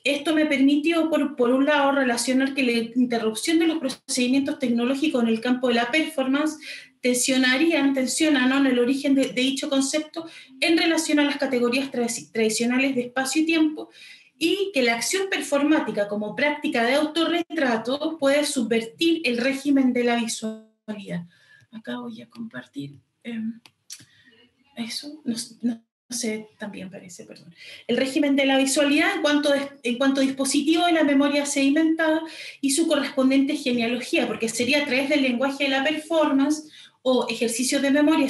Esto me permitió, por un lado, relacionar que la interrupción de los procedimientos tecnológicos en el campo de la performance tensiona, ¿no?, en el origen de dicho concepto en relación a las categorías tradicionales de espacio y tiempo, y que la acción performática como práctica de autorretrato puede subvertir el régimen de la visualidad. Acá voy a compartir eso, no sé, también parece, perdón. El régimen de la visualidad en cuanto a dispositivo de la memoria sedimentada y su correspondiente genealogía, porque sería a través del lenguaje de la performance o ejercicios de memoria,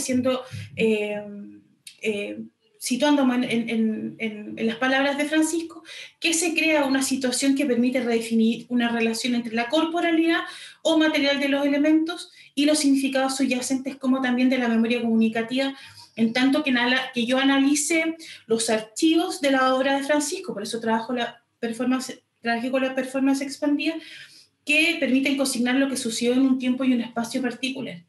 situándome en las palabras de Francisco, que se crea una situación que permite redefinir una relación entre la corporalidad o material de los elementos y los significados subyacentes, como también de la memoria comunicativa, en tanto que yo analice los archivos de la obra de Francisco, por eso trabajé con la performance expandida, que permiten consignar lo que sucedió en un tiempo y un espacio particular.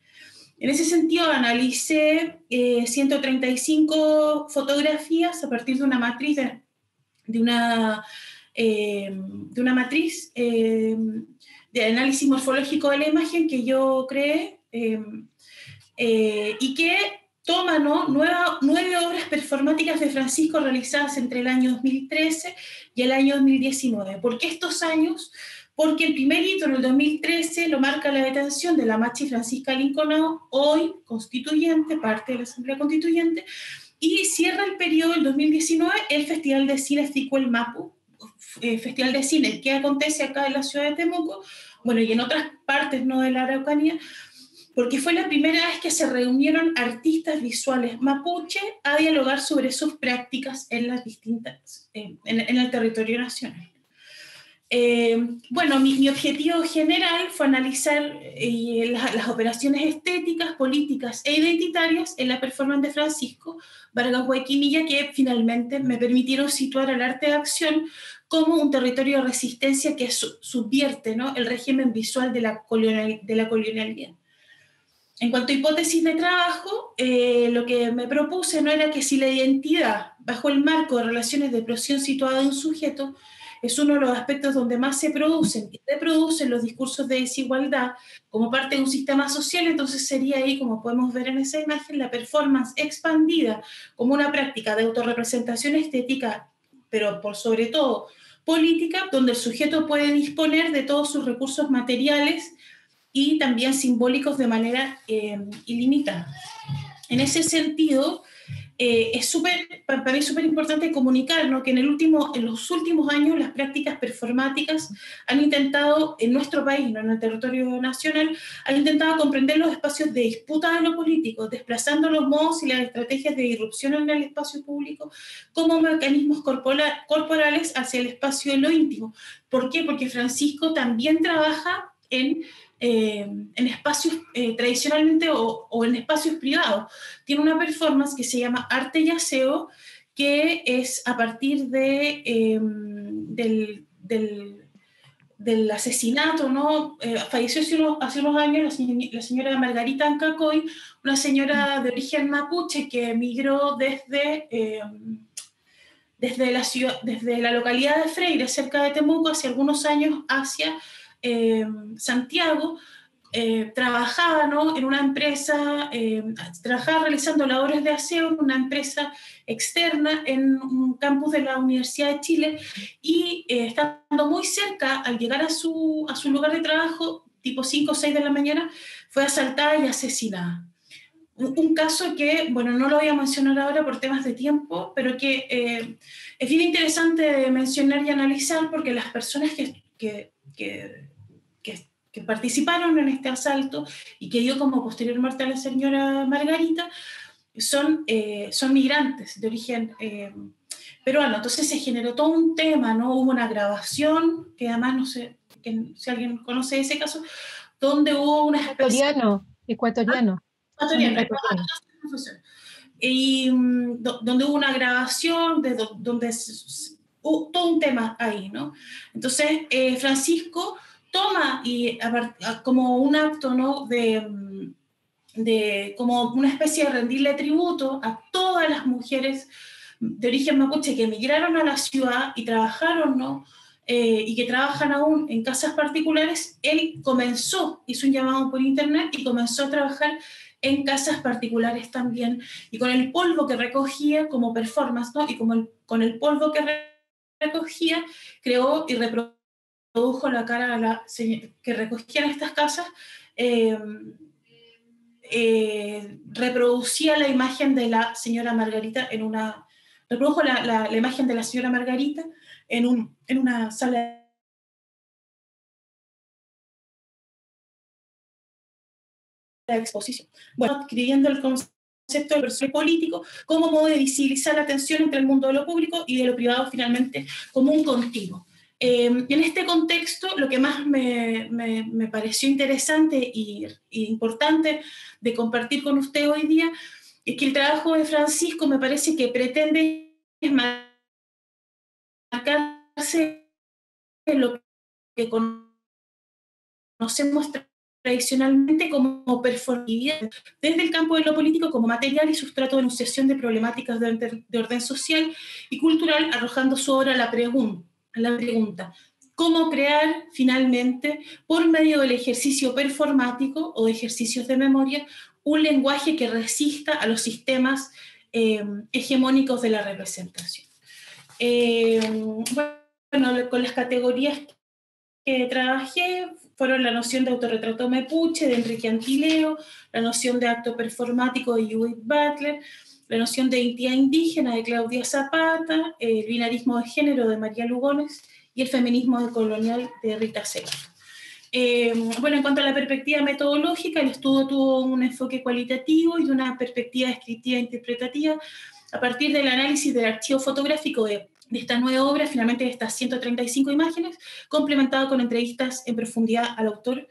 En ese sentido, analicé 135 fotografías a partir de una matriz de una de una matriz de análisis morfológico de la imagen que yo creé, y que toma, ¿no?, 9 obras performáticas de Francisco realizadas entre el año 2013 y el año 2019. ¿Por qué estos años? Porque el primer hito en el 2013 lo marca la detención de la Machi Francisca Linconao, hoy constituyente, parte de la Asamblea Constituyente, y cierra el periodo del 2019 el Festival de Cine Sticuel Mapu, Festival de Cine que acontece acá en la ciudad de Temuco, bueno, y en otras partes, ¿no?, de la Araucanía, porque fue la primera vez que se reunieron artistas visuales mapuche a dialogar sobre sus prácticas en las distintas, en el territorio nacional. Bueno, mi objetivo general fue analizar las operaciones estéticas, políticas e identitarias en la performance de Francisco Vargas Guayquimilla, que finalmente me permitieron situar al arte de acción como un territorio de resistencia que subvierte, ¿no?, el régimen visual de la colonialidad. En cuanto a hipótesis de trabajo, lo que me propuse no era que si la identidad, bajo el marco de relaciones de presión situada de un sujeto, es uno de los aspectos donde más se producen y reproducen los discursos de desigualdad como parte de un sistema social, entonces sería ahí, como podemos ver en esa imagen, la performance expandida como una práctica de autorrepresentación estética, pero por sobre todo política, donde el sujeto puede disponer de todos sus recursos materiales y también simbólicos de manera ilimitada. En ese sentido, para mí es súper importante comunicar, ¿no?, que en los últimos años las prácticas performáticas han intentado, en nuestro país, ¿no?, en el territorio nacional, han intentado comprender los espacios de disputa de lo político, desplazando los modos y las estrategias de irrupción en el espacio público como mecanismos corporales hacia el espacio de lo íntimo. ¿Por qué? Porque Francisco también trabaja en espacios tradicionalmente o en espacios privados. Tiene una performance que se llama Arte y Aseo, que es a partir del asesinato, ¿no? Falleció hace unos años la señora Margarita Ancacoy, una señora de origen mapuche que emigró desde la localidad de Freire, cerca de Temuco, hace algunos años hacia Santiago. Trabajaba, ¿no?, en una empresa, trabajaba realizando labores de aseo en una empresa externa en un campus de la Universidad de Chile, y estando muy cerca, al llegar a su lugar de trabajo, tipo 5 o 6 de la mañana, fue asaltada y asesinada. Un caso que, bueno, no lo voy a mencionar ahora por temas de tiempo, pero que es bien interesante de mencionar y analizar, porque las personas que participaron en este asalto y que dio como posterior muerte a la señora Margarita son migrantes de origen peruano. Entonces se generó todo un tema, ¿no? Hubo una grabación, que además no sé si alguien conoce ese caso, donde hubo una especie... Ecuatoriano. Y donde hubo una grabación, donde hubo todo un tema ahí, ¿no? Entonces Francisco toma y como un acto, ¿no?, como una especie de rendirle tributo a todas las mujeres de origen mapuche que emigraron a la ciudad y trabajaron, ¿no?, y que trabajan aún en casas particulares. Él hizo un llamado por internet y comenzó a trabajar en casas particulares también, y con el polvo que recogía como performance, ¿no?, y con el polvo que recogía, creó y reprodujo la cara que recogían estas casas, reproducía la imagen de la señora Margarita reprodujo la imagen de la señora Margarita en una sala de exposición. Bueno, adquiriendo el concepto del personaje político como modo de visibilizar la tensión entre el mundo de lo público y de lo privado, finalmente, como un continuo. En este contexto, lo que más me pareció interesante e importante de compartir con usted hoy día es que el trabajo de Francisco me parece que pretende marcarse en lo que conocemos tradicionalmente como performatividad, desde el campo de lo político como material y sustrato de enunciación de problemáticas de orden social y cultural, arrojando su obra la pregunta: la pregunta: ¿cómo crear finalmente, por medio del ejercicio performático o de ejercicios de memoria, un lenguaje que resista a los sistemas hegemónicos de la representación? Bueno, con las categorías que trabajé fueron la noción de autorretrato mapuche de Enrique Antileo, la noción de acto performático de Judith Butler, la noción de identidad indígena de Claudia Zapata, el binarismo de género de María Lugones y el feminismo decolonial de Rita Segato. Bueno, en cuanto a la perspectiva metodológica, el estudio tuvo un enfoque cualitativo y una perspectiva descriptiva e interpretativa a partir del análisis del archivo fotográfico de esta nueva obra, finalmente de estas 135 imágenes, complementado con entrevistas en profundidad al autor.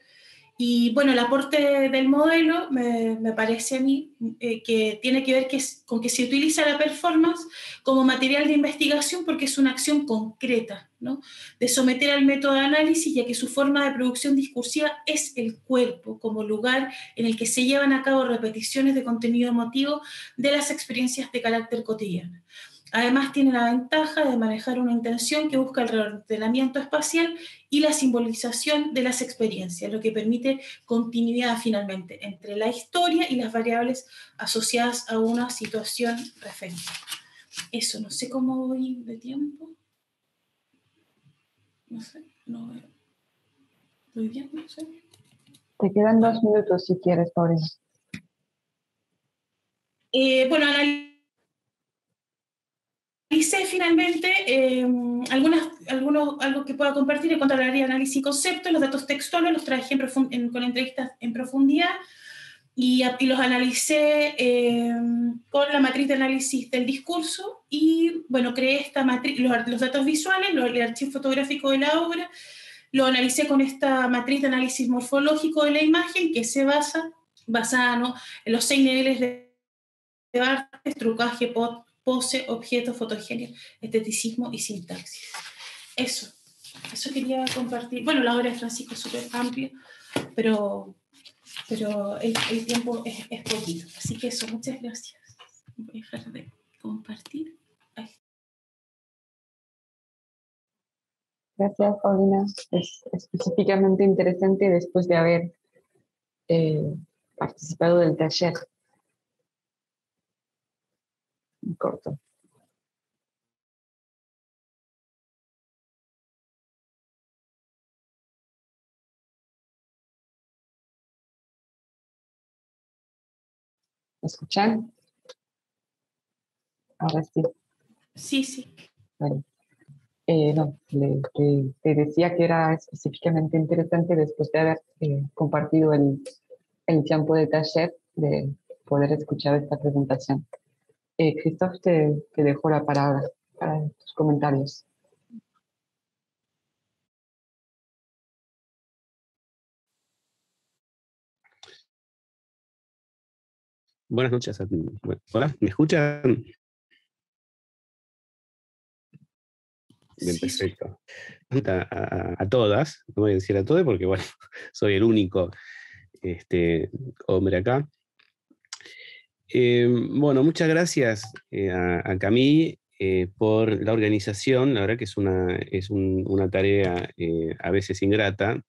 Y bueno, el aporte del modelo me parece a mí que tiene que ver con que se utiliza la performance como material de investigación porque es una acción concreta, ¿no?, de someter al método de análisis, ya que su forma de producción discursiva es el cuerpo como lugar en el que se llevan a cabo repeticiones de contenido emotivo de las experiencias de carácter cotidiano. Además, tiene la ventaja de manejar una intención que busca el reordenamiento espacial y la simbolización de las experiencias, lo que permite continuidad finalmente entre la historia y las variables asociadas a una situación referente. Eso, no sé cómo voy de tiempo. No sé, no veo. ¿Muy bien? No sé. Te quedan 2 minutos si quieres, Paulina. Bueno, analicé finalmente algo que pueda compartir en cuanto al área de análisis y conceptos. Los datos textuales los trabajé con entrevistas en profundidad y los analicé con la matriz de análisis del discurso y, bueno, creé esta matriz, los datos visuales, el archivo fotográfico de la obra, lo analicé con esta matriz de análisis morfológico de la imagen que se basada, ¿no?, en los 6 niveles de arte: trucaje, pose, objeto, fotogenia, esteticismo y sintaxis. Eso quería compartir. Bueno, la obra de Francisco es súper amplia, pero el tiempo es poquito. Así que eso, muchas gracias. Voy a dejar de compartir. Ahí. Gracias, Paulina. Es específicamente interesante después de haber participado del taller. Corto. ¿Me escuchan? Ahora sí. Sí. Vale. No, te decía que era específicamente interesante después de haber compartido el tiempo de taller, de poder escuchar esta presentación. Christoph, te dejo la palabra para tus comentarios. Buenas noches. Hola, ¿me escuchan? Bien, Sí. perfecto. A todas, no voy a decir a todas porque, bueno, soy el único hombre acá. Bueno, muchas gracias a Camille por la organización. La verdad que es una tarea a veces ingrata,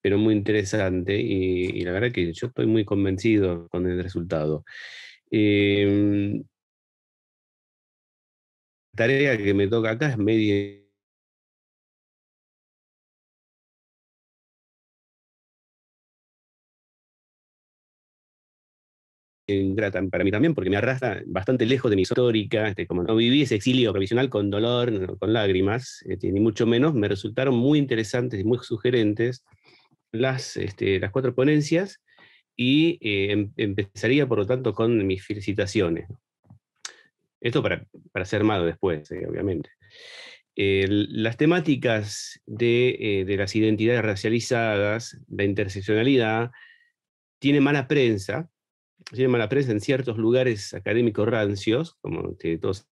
pero muy interesante, y la verdad que yo estoy muy convencido con el resultado. La tarea que me toca acá es medio ingrata para mí también, porque me arrastra bastante lejos de mi histórica, como no viví ese exilio provisional con dolor, no, con lágrimas, ni mucho menos. Me resultaron muy interesantes y muy sugerentes las 4 ponencias, y empezaría, por lo tanto, con mis felicitaciones. Esto para ser malo después, obviamente. Las temáticas de las identidades racializadas, la interseccionalidad, tienen mala prensa en ciertos lugares académicos rancios, como que todos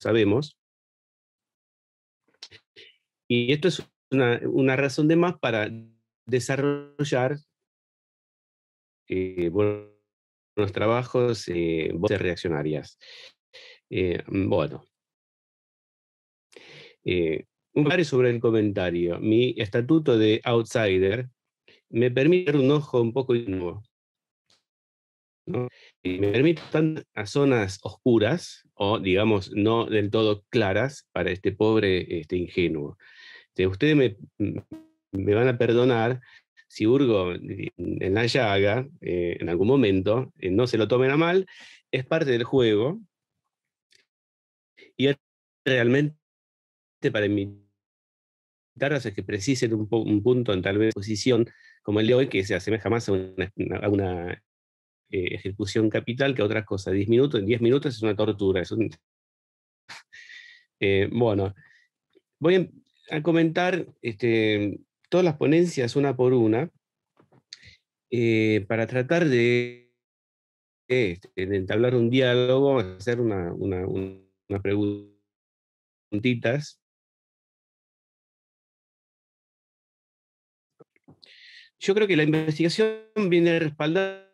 sabemos, y esto es una razón de más para desarrollar buenos trabajos, voces reaccionarias. Bueno, Un comentario sobre el comentario. Mi estatuto de outsider me permite dar un ojo un poco ingenuo, ¿no? Y me permite estar a zonas oscuras, o digamos, no del todo claras, para este pobre ingenuo. Ustedes me van a perdonar si hurgo en la llaga, en algún momento, no se lo tomen a mal, es parte del juego, y es realmente para invitarlos a que precisen un punto en tal vez posición como el de hoy, que se asemeja más a una ejecución capital que a otras cosas. 10 minutos, en 10 minutos es una tortura. Bueno, voy a comentar todas las ponencias una por una, para tratar de entablar un diálogo, hacer unas preguntitas. Yo creo que la investigación viene respaldada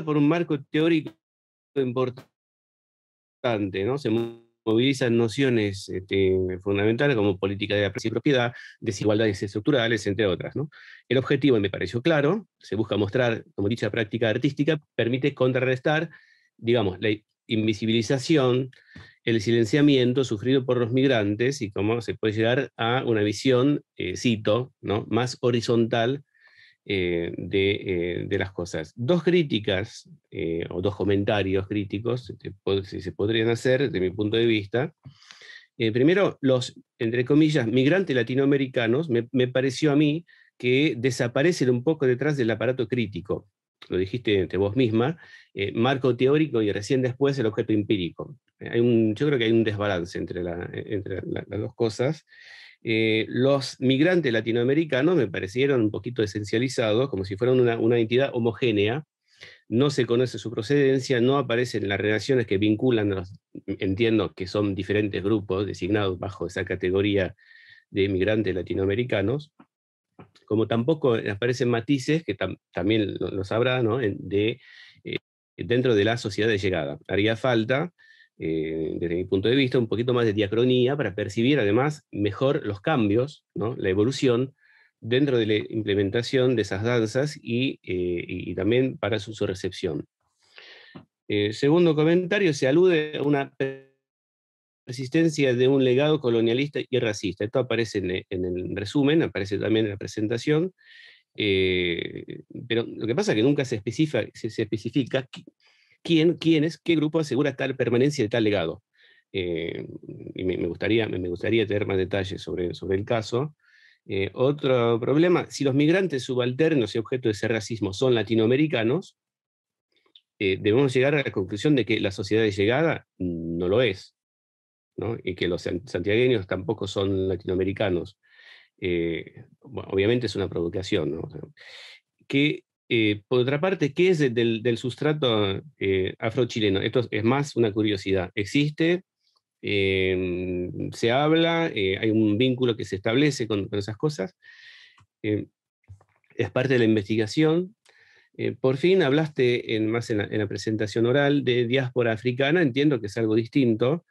por un marco teórico importante, ¿no? Se movilizan nociones fundamentales como política de aprecio y propiedad, desigualdades estructurales, entre otras, ¿no? El objetivo me pareció claro, se busca mostrar como dicha práctica artística permite contrarrestar, digamos, la invisibilización, el silenciamiento sufrido por los migrantes y cómo se puede llegar a una visión, cito, ¿no?, más horizontal de las cosas. Dos críticas, o dos comentarios críticos, si se podrían hacer desde mi punto de vista. Primero, los, entre comillas, migrantes latinoamericanos, me pareció a mí que desaparecen un poco detrás del aparato crítico. Lo dijiste vos misma, marco teórico y recién después el objeto empírico. Yo creo que hay un desbalance entre las dos cosas. Los migrantes latinoamericanos me parecieron un poquito esencializados, como si fueran una entidad homogénea. No se conoce su procedencia, no aparecen las relaciones que vinculan, entiendo que son diferentes grupos designados bajo esa categoría de migrantes latinoamericanos, como tampoco aparecen matices, que también lo sabrá, ¿no?, dentro de la sociedad de llegada. Haría falta, desde mi punto de vista, un poquito más de diacronía para percibir además mejor los cambios, ¿no?, la evolución dentro de la implementación de esas danzas y también para su recepción. Segundo comentario, se alude a una persistencia de un legado colonialista y racista. Esto aparece en el resumen, aparece también en la presentación, pero lo que pasa es que nunca se especifica quiénes, qué grupo asegura tal permanencia de tal legado. Y me gustaría tener más detalles sobre el caso. Otro problema, si los migrantes subalternos y objeto de ese racismo son latinoamericanos, debemos llegar a la conclusión de que la sociedad de llegada no lo es, ¿no?, y que los santiagueños tampoco son latinoamericanos. Bueno, obviamente es una provocación, ¿no? Por otra parte, ¿qué es del sustrato afrochileno? Esto es más una curiosidad. Existe, se habla, hay un vínculo que se establece con esas cosas, es parte de la investigación. Por fin hablaste más en la presentación oral de diáspora africana, entiendo que es algo distinto.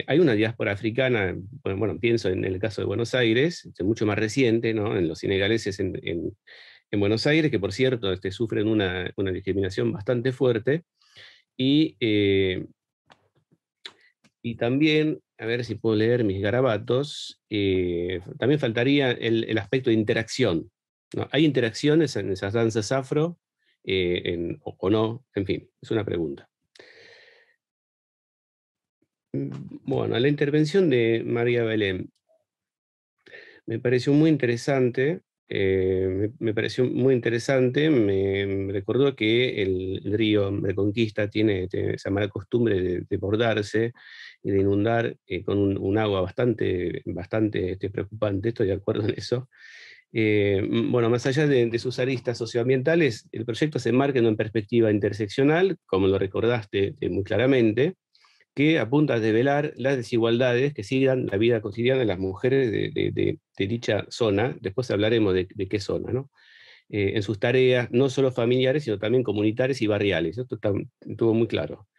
Hay una diáspora africana, bueno, pienso en el caso de Buenos Aires, mucho más reciente, ¿no?, en los senegaleses en Buenos Aires, que por cierto sufren una discriminación bastante fuerte, y también, a ver si puedo leer mis garabatos, también faltaría el aspecto de interacción, ¿no? ¿Hay interacciones en esas danzas afro, o no? En fin, es una pregunta. Bueno, la intervención de María Belén me pareció muy interesante. Me recordó que el río Reconquista tiene esa mala costumbre de bordarse y de inundar con un agua bastante preocupante. Estoy de acuerdo en eso. Bueno, más allá de sus aristas socioambientales, el proyecto se enmarca en una perspectiva interseccional, como lo recordaste muy claramente, que apunta a develar las desigualdades que sigan la vida cotidiana de las mujeres de dicha zona. Después hablaremos de qué zona, ¿no? En sus tareas, no solo familiares, sino también comunitarias y barriales. Esto estuvo muy claro.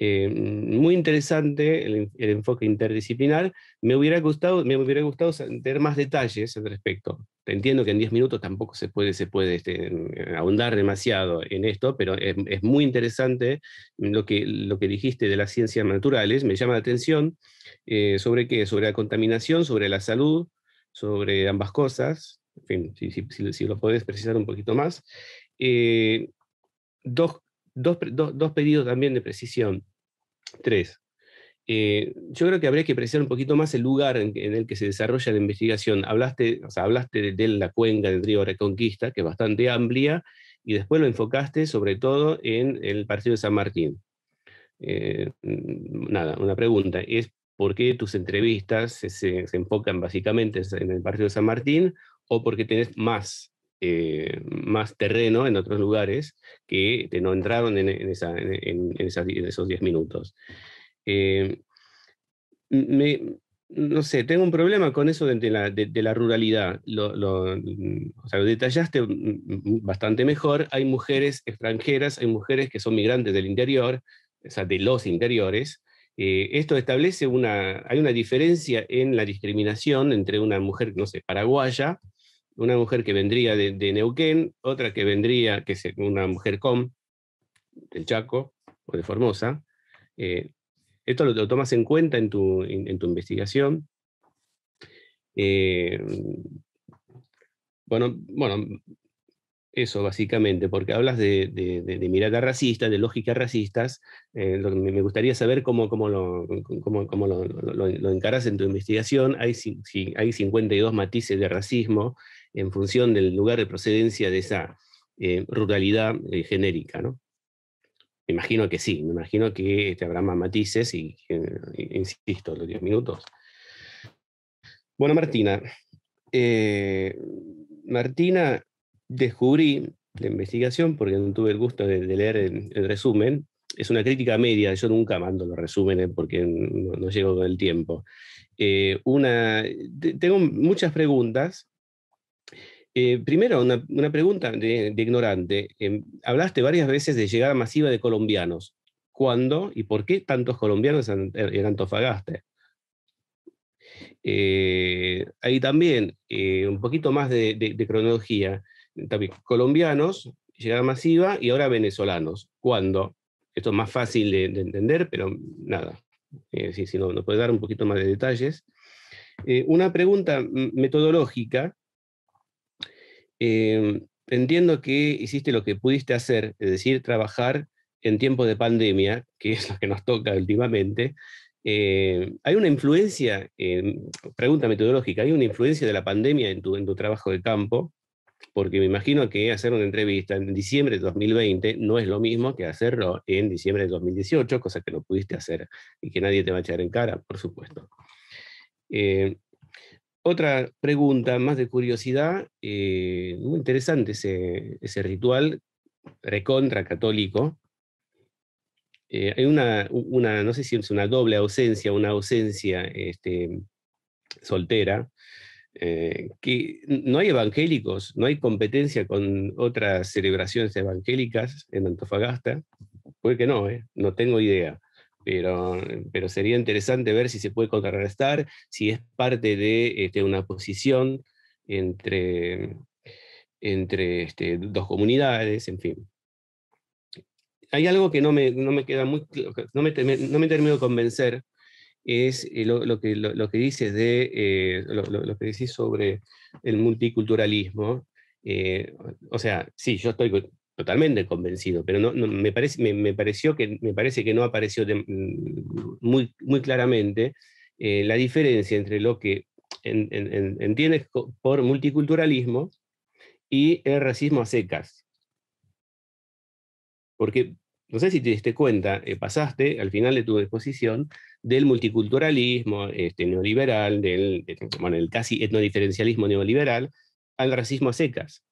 Muy interesante el enfoque interdisciplinar. Me hubiera gustado tener más detalles al respecto. Entiendo que en 10 minutos tampoco se puede ahondar demasiado en esto, pero es muy interesante lo que dijiste de las ciencias naturales. Me llama la atención sobre qué, sobre la contaminación, sobre la salud, sobre ambas cosas. En fin, si lo podés precisar un poquito más. Dos pedidos también de precisión. 3. Yo creo que habría que precisar un poquito más el lugar en el que se desarrolla la investigación. Hablaste de la cuenca del río Reconquista, que es bastante amplia, y después lo enfocaste sobre todo en el partido de San Martín. Nada, una pregunta es: ¿por qué tus entrevistas se enfocan básicamente en el partido de San Martín, o porque tenés más terreno en otros lugares que no entraron en esos 10 minutos? No sé, tengo un problema con eso de la ruralidad. O sea, lo detallaste bastante mejor. Hay mujeres extranjeras, hay mujeres que son migrantes del interior, o sea, de los interiores. Esto establece hay una diferencia en la discriminación entre una mujer, no sé, paraguaya, una mujer que vendría de Neuquén, otra que vendría, que es una mujer del Chaco o de Formosa. Esto lo tomas en cuenta en tu investigación. Bueno, eso básicamente, porque hablas de mirada racista, de lógicas racistas. Me gustaría saber cómo lo encaras en tu investigación. Hay 52 matices de racismo en función del lugar de procedencia de esa ruralidad genérica, ¿no? Me imagino que sí, me imagino que habrá más matices y insisto, los 10 minutos. Bueno, Martina, descubrí la investigación, porque no tuve el gusto de leer el resumen. Es una crítica media, yo nunca mando los resúmenes porque no llego con el tiempo. Tengo muchas preguntas. Primero, una pregunta de ignorante. Hablaste varias veces de llegada masiva de colombianos. ¿Cuándo y por qué tantos colombianos en Antofagasta? Ahí también, un poquito más de cronología. También, colombianos, llegada masiva, y ahora venezolanos. ¿Cuándo? Esto es más fácil de entender, pero nada. Si no puedes dar un poquito más de detalles. Una pregunta metodológica. Entiendo que hiciste lo que pudiste hacer, es decir, trabajar en tiempos de pandemia, que es lo que nos toca últimamente. ¿Hay una influencia, pregunta metodológica, ¿hay una influencia de la pandemia en tu trabajo de campo? Porque me imagino que hacer una entrevista en diciembre de 2020 no es lo mismo que hacerlo en diciembre de 2018, cosa que no pudiste hacer y que nadie te va a echar en cara, por supuesto. Otra pregunta más de curiosidad, muy interesante ese ritual recontra católico. Hay no sé si es una doble ausencia, una ausencia soltera, que no hay evangélicos, no hay competencia con otras celebraciones evangélicas en Antofagasta. Puede que no, no tengo idea. Pero sería interesante ver si se puede contrarrestar, si es parte de una posición entre dos comunidades, en fin. Hay algo que no me queda no me termino de convencer, es lo que dices lo que decís sobre el multiculturalismo. O sea, sí, yo estoy totalmente convencido, pero me parece que no apareció muy claramente la diferencia entre lo que entiendes por multiculturalismo y el racismo a secas. Porque, no sé si te diste cuenta, pasaste al final de tu exposición del multiculturalismo neoliberal, el casi etnodiferencialismo neoliberal, al racismo a secas,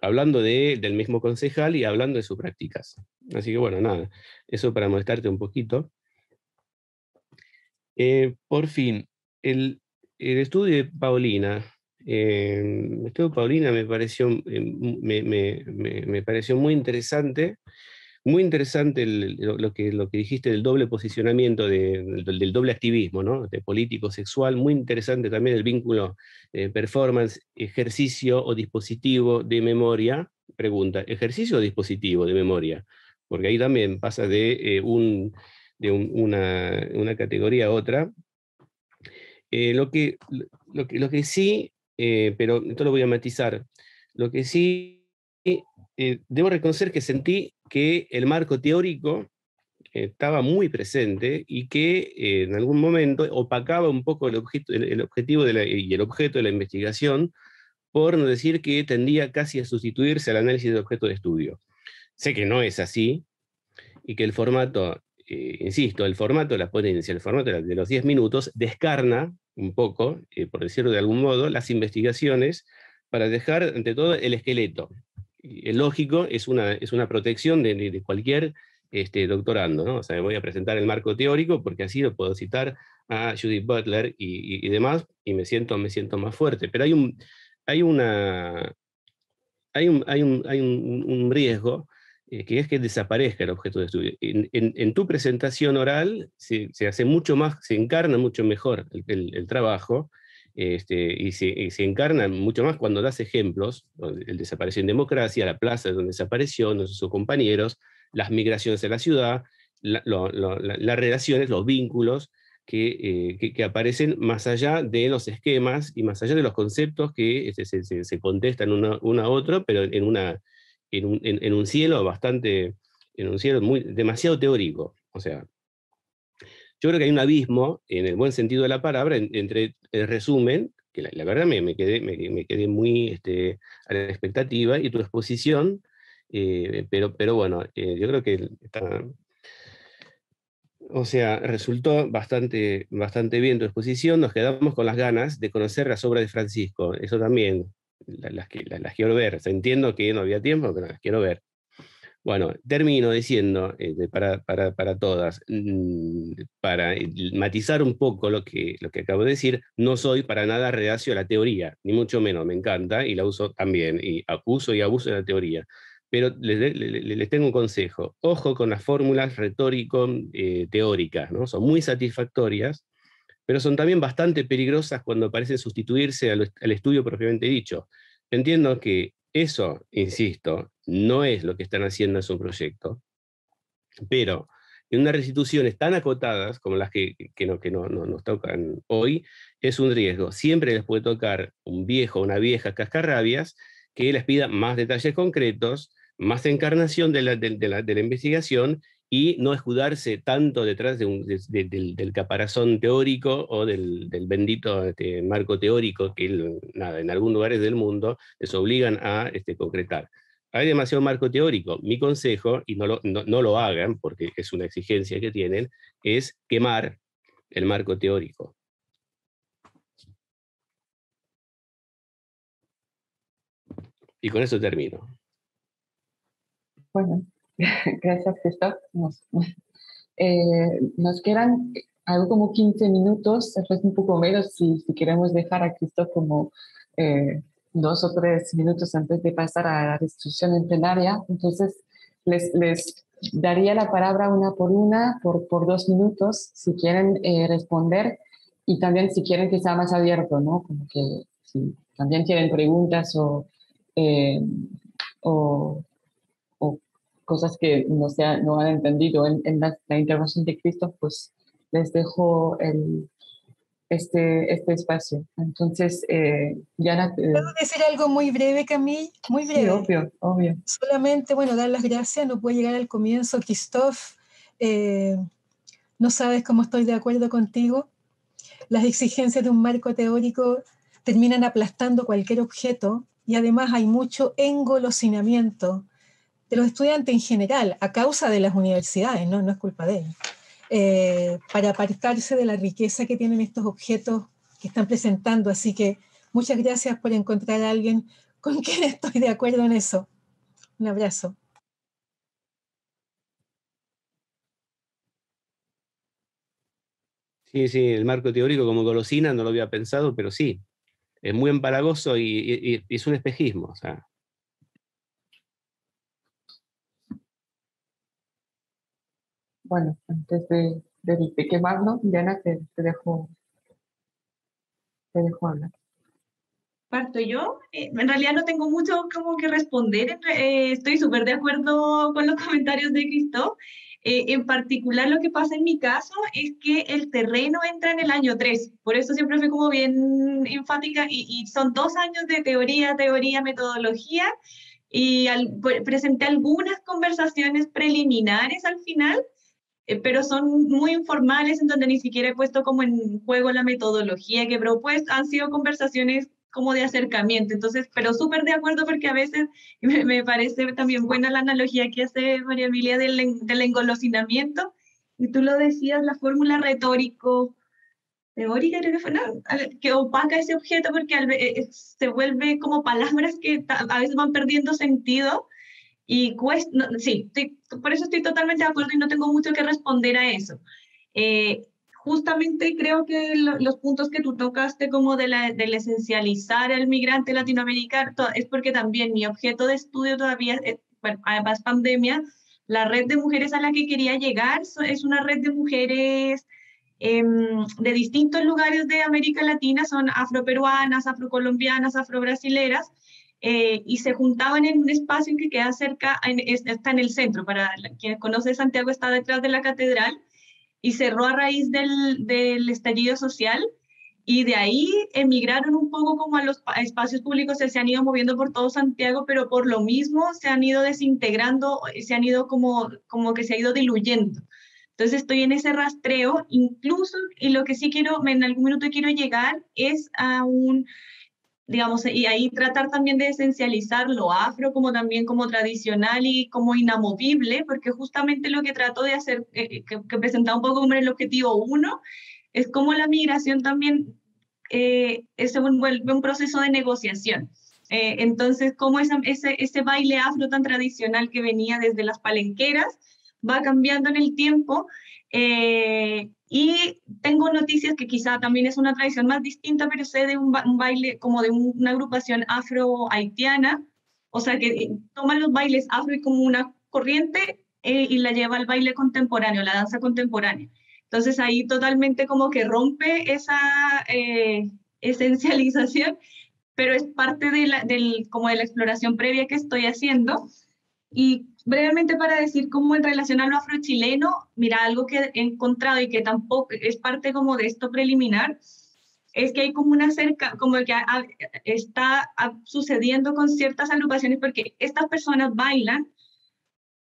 hablando del mismo concejal y hablando de sus prácticas. Así que bueno, nada, eso para molestarte un poquito. Por fin, el estudio de Paulina. Me pareció, me pareció muy interesante, Muy interesante lo que dijiste del doble posicionamiento, del doble activismo, ¿no? De político, sexual. Muy interesante también el vínculo performance, ejercicio o dispositivo de memoria. Pregunta, ¿ejercicio o dispositivo de memoria? Porque ahí también pasa de una categoría a otra. Lo que sí, pero esto lo voy a matizar, lo que sí debo reconocer que sentí que el marco teórico estaba muy presente y que en algún momento opacaba un poco el objetivo y el objeto de la investigación, por no decir que tendía casi a sustituirse al análisis de objeto de estudio. Sé que no es así y que el formato, insisto, el formato de la ponencia, el formato de los 10 minutos, descarna un poco, por decirlo de algún modo, las investigaciones para dejar, ante todo, el esqueleto. El lógico es una protección de cualquier doctorando, ¿no? O sea, voy a presentar el marco teórico porque así lo puedo citar a Judith Butler y demás, y me siento más fuerte. Pero hay un riesgo, que es que desaparezca el objeto de estudio. En tu presentación oral se hace mucho más, se encarna mucho mejor el trabajo, y se encarna mucho más cuando das ejemplos: el desapareció en democracia, la plaza donde desapareció, no sé, sus compañeros, las migraciones a la ciudad, las relaciones, los vínculos que aparecen más allá de los esquemas y más allá de los conceptos que se contestan uno a otro, pero en un cielo bastante, en un cielo demasiado teórico. O sea, yo creo que hay un abismo, en el buen sentido de la palabra, entre el resumen, que la verdad me quedé muy a la expectativa, y tu exposición, pero bueno, yo creo que o sea, resultó bastante bien tu exposición. Nos quedamos con las ganas de conocer las obras de Francisco. Eso también, las quiero ver. O sea, entiendo que no había tiempo, pero las quiero ver. Bueno, termino diciendo, para todas, para matizar un poco lo que acabo de decir, no soy para nada reacio a la teoría, ni mucho menos, me encanta y la uso también, y uso y abuso de la teoría. Pero les tengo un consejo: ojo con las fórmulas retórico-teóricas, ¿no? Son muy satisfactorias, pero son también bastante peligrosas cuando parecen sustituirse al estudio propiamente dicho. Entiendo que eso, insisto, no es lo que están haciendo en su proyecto, pero en unas restituciones tan acotadas como las que no nos tocan hoy, es un riesgo. Siempre les puede tocar un viejo o una vieja cascarrabias que les pida más detalles concretos, más encarnación de la investigación, y no escudarse tanto detrás del caparazón teórico o del bendito marco teórico que nada, en algunos lugares del mundo les obligan a concretar. Hay demasiado marco teórico. Mi consejo, y no lo hagan porque es una exigencia que tienen, es quemar el marco teórico. Y con eso termino. Bueno, gracias, Christoph. Nos quedan algo como 15 minutos, después un poco menos, si queremos dejar a Christoph como 2 o 3 minutos antes de pasar a la discusión en plenaria. Entonces, les daría la palabra una por 2 minutos, si quieren responder, y también si quieren que sea más abierto, ¿no? Como que si también tienen preguntas o cosas que no han entendido en la intervención de Christoph, pues les dejo este espacio. Entonces, Diana... ¿Puedo decir algo muy breve, Camille? Muy breve. Sí, obvio. Solamente, bueno, dar las gracias. No puedo llegar al comienzo. Christoph, no sabes cómo estoy de acuerdo contigo. Las exigencias de un marco teórico terminan aplastando cualquier objeto, y además hay mucho engolosinamiento de los estudiantes en general, a causa de las universidades, no es culpa de ellos, para apartarse de la riqueza que tienen estos objetos que están presentando. Así que muchas gracias por encontrar a alguien con quien estoy de acuerdo en eso. Un abrazo. Sí, el marco teórico como golosina no lo había pensado, pero sí, es muy empalagoso y es un espejismo. O sea. bueno, antes de quemarnos, Diana, te dejo hablar. Parto yo. En realidad no tengo mucho como que responder. Estoy súper de acuerdo con los comentarios de Christoph. En particular lo que pasa en mi caso es que el terreno entra en el año 3. Por eso siempre fui como bien enfática y son 2 años de teoría, metodología. Y presenté algunas conversaciones preliminares al final, pero son muy informales, en donde ni siquiera he puesto como en juego la metodología que he propuesto. Han sido conversaciones como de acercamiento, entonces, pero súper de acuerdo, porque a veces me parece también buena la analogía que hace María Emilia del engolosinamiento, y tú lo decías, la fórmula teórica creo que fue, ¿no? Que opaca ese objeto, porque se vuelve como palabras que a veces van perdiendo sentido, y cuesta, no, sí, por eso estoy totalmente de acuerdo y no tengo mucho que responder a eso. Justamente creo que los puntos que tú tocaste como del esencializar al migrante latinoamericano es porque también mi objeto de estudio todavía, bueno, además pandemia, la red de mujeres a la que quería llegar es una red de mujeres de distintos lugares de América Latina, son afroperuanas, afrocolombianas, afrobrasileras, y se juntaban en un espacio que queda cerca, está en el centro, para quienes conocen Santiago, está detrás de la catedral, y cerró a raíz del estallido social, y de ahí emigraron un poco como a los espacios públicos, se han ido moviendo por todo Santiago, pero por lo mismo se han ido desintegrando, se han ido como que se ha ido diluyendo. Entonces estoy en ese rastreo, incluso, y lo que sí quiero, en algún minuto quiero llegar es a digamos, y ahí tratar también de esencializar lo afro como también como tradicional y como inamovible, porque justamente lo que trato de hacer, que presentaba un poco como el objetivo 1, es como la migración también se vuelve un proceso de negociación. Entonces, cómo ese baile afro tan tradicional que venía desde las palenqueras va cambiando en el tiempo, y tengo noticias que quizá también es una tradición más distinta, pero sé de un baile como de una agrupación afro-haitiana, o sea que toman los bailes afro y como una corriente, y la lleva al baile contemporáneo, la danza contemporánea. Entonces ahí totalmente como que rompe esa esencialización, pero es parte como de la exploración previa que estoy haciendo. Y brevemente para decir cómo en relación a lo afrochileno, mira, algo que he encontrado y que tampoco es parte como de esto preliminar, es que hay como como que está sucediendo con ciertas agrupaciones, porque estas personas bailan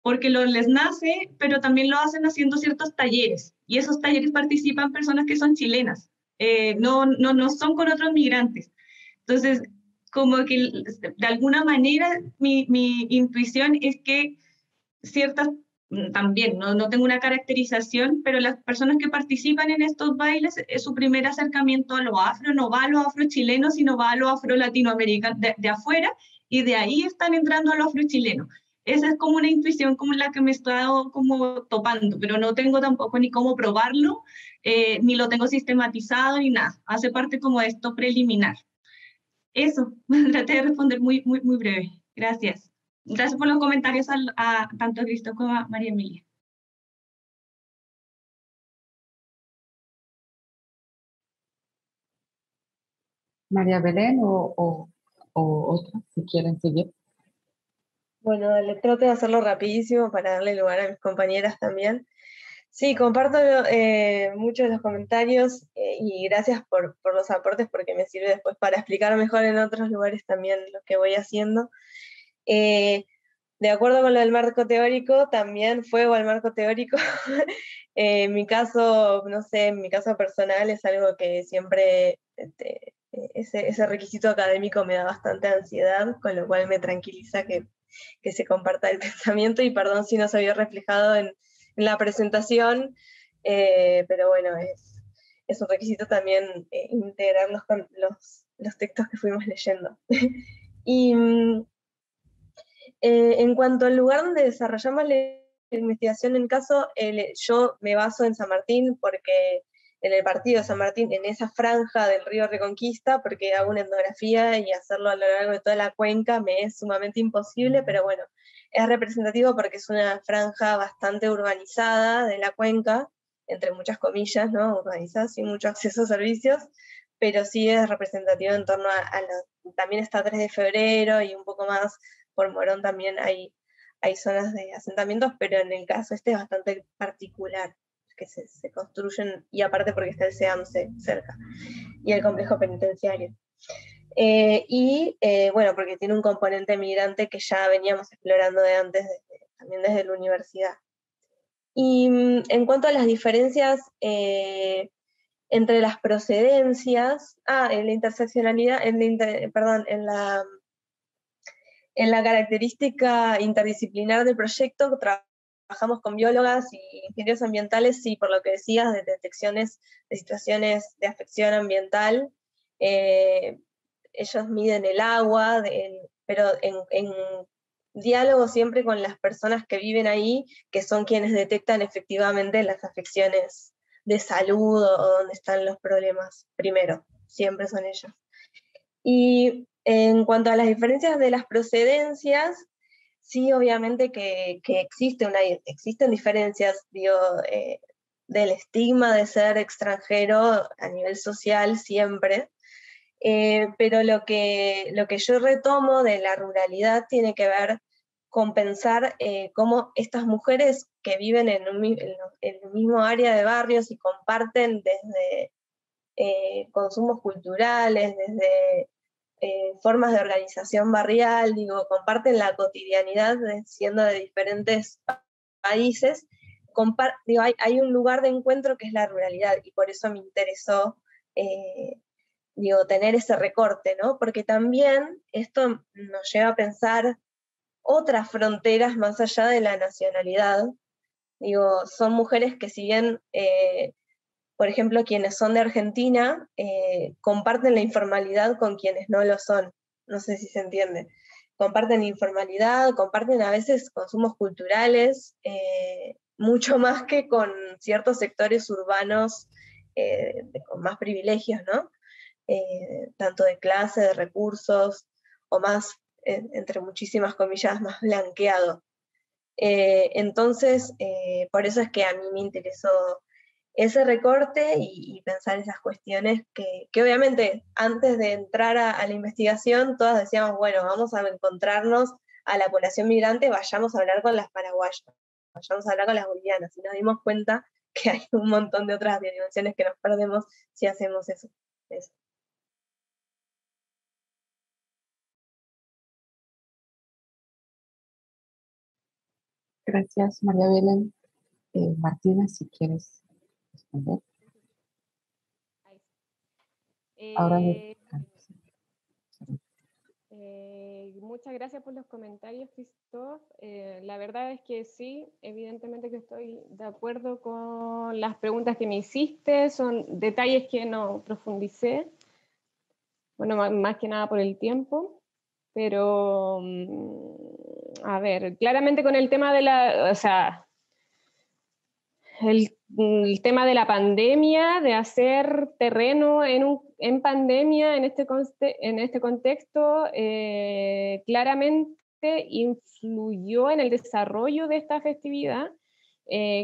porque les nace, pero también lo hacen haciendo ciertos talleres, y esos talleres participan personas que son chilenas, no son con otros migrantes. Entonces, como que de alguna manera mi intuición es que ciertas, también, no tengo una caracterización, pero las personas que participan en estos bailes, es su primer acercamiento a lo afro, no va a lo afro chileno, sino va a lo afro latinoamericano de afuera, y de ahí están entrando a lo afro chileno. Esa es como una intuición como la que me he estado como topando, pero no tengo tampoco ni cómo probarlo, ni lo tengo sistematizado, ni nada. Hace parte como de esto preliminar. Eso, traté de responder muy, muy, muy breve. Gracias. Gracias por los comentarios a tanto a Cristo como a María Emilia. María Belén o otra, si quieren seguir. Bueno, dale, trato de hacerlo rapidísimo para darle lugar a mis compañeras también. Sí, comparto muchos de los comentarios, y gracias por los aportes, porque me sirve después para explicar mejor en otros lugares también lo que voy haciendo. De acuerdo con lo del marco teórico, también fuego al marco teórico. En mi caso, no sé, en mi caso personal es algo que siempre, ese requisito académico me da bastante ansiedad, con lo cual me tranquiliza que se comparta el pensamiento, y perdón si no se había reflejado en la presentación, pero bueno, es un requisito también integrar los textos que fuimos leyendo. Y en cuanto al lugar donde desarrollamos la investigación, en caso, yo me baso en San Martín, porque en el partido de San Martín, en esa franja del río Reconquista, porque hago una etnografía y hacerlo a lo largo de toda la cuenca me es sumamente imposible, pero bueno, Es representativo porque es una franja bastante urbanizada de la cuenca, entre muchas comillas, ¿no? Urbanizada, sin mucho acceso a servicios, pero sí es representativo en torno a también está 3 de febrero y un poco más por Morón también hay zonas de asentamientos, pero en el caso este es bastante particular, que se construyen, y aparte porque está el SEAMSE cerca, y el complejo penitenciario. Bueno, porque tiene un componente migrante que ya veníamos explorando de antes, también desde la universidad. Y en cuanto a las diferencias entre las procedencias, en la interseccionalidad, en la característica interdisciplinar del proyecto, trabajamos con biólogas y ingenieros ambientales, sí, por lo que decías, de detecciones de situaciones de afección ambiental. Ellos miden el agua, pero en diálogo siempre con las personas que viven ahí, que son quienes detectan efectivamente las afecciones de salud o donde están los problemas primero, siempre son ellos. Y en cuanto a las diferencias de las procedencias, sí, obviamente que existen diferencias, digo, del estigma de ser extranjero a nivel social siempre, pero lo que yo retomo de la ruralidad tiene que ver con pensar cómo estas mujeres que viven en el mismo área de barrios y comparten desde consumos culturales, desde formas de organización barrial, digo, comparten la cotidianidad siendo de diferentes países, digo, hay un lugar de encuentro que es la ruralidad, y por eso me interesó digo, tener ese recorte, ¿no? Porque también esto nos lleva a pensar otras fronteras más allá de la nacionalidad. Digo, son mujeres que si bien, por ejemplo, quienes son de Argentina, comparten la informalidad con quienes no lo son. No sé si se entiende. Comparten informalidad, comparten a veces consumos culturales, mucho más que con ciertos sectores urbanos con más privilegios, ¿no? Tanto de clase, de recursos, o más, entre muchísimas comillas, más blanqueado. Entonces, por eso es que a mí me interesó ese recorte y pensar esas cuestiones que obviamente antes de entrar a la investigación todas decíamos, bueno, vamos a encontrarnos a la población migrante, vayamos a hablar con las paraguayas, vayamos a hablar con las bolivianas, y nos dimos cuenta que hay un montón de otras dimensiones que nos perdemos si hacemos eso. Gracias, María Belén. Martina, si quieres responder. Ahora muchas gracias por los comentarios, Christoph. La verdad es que sí, evidentemente que estoy de acuerdo con las preguntas que me hiciste, son detalles que no profundicé, bueno, más que nada por el tiempo, pero a ver, claramente con el tema de la, o sea, el tema de la pandemia, de hacer terreno en pandemia, en este contexto, claramente influyó en el desarrollo de esta festividad.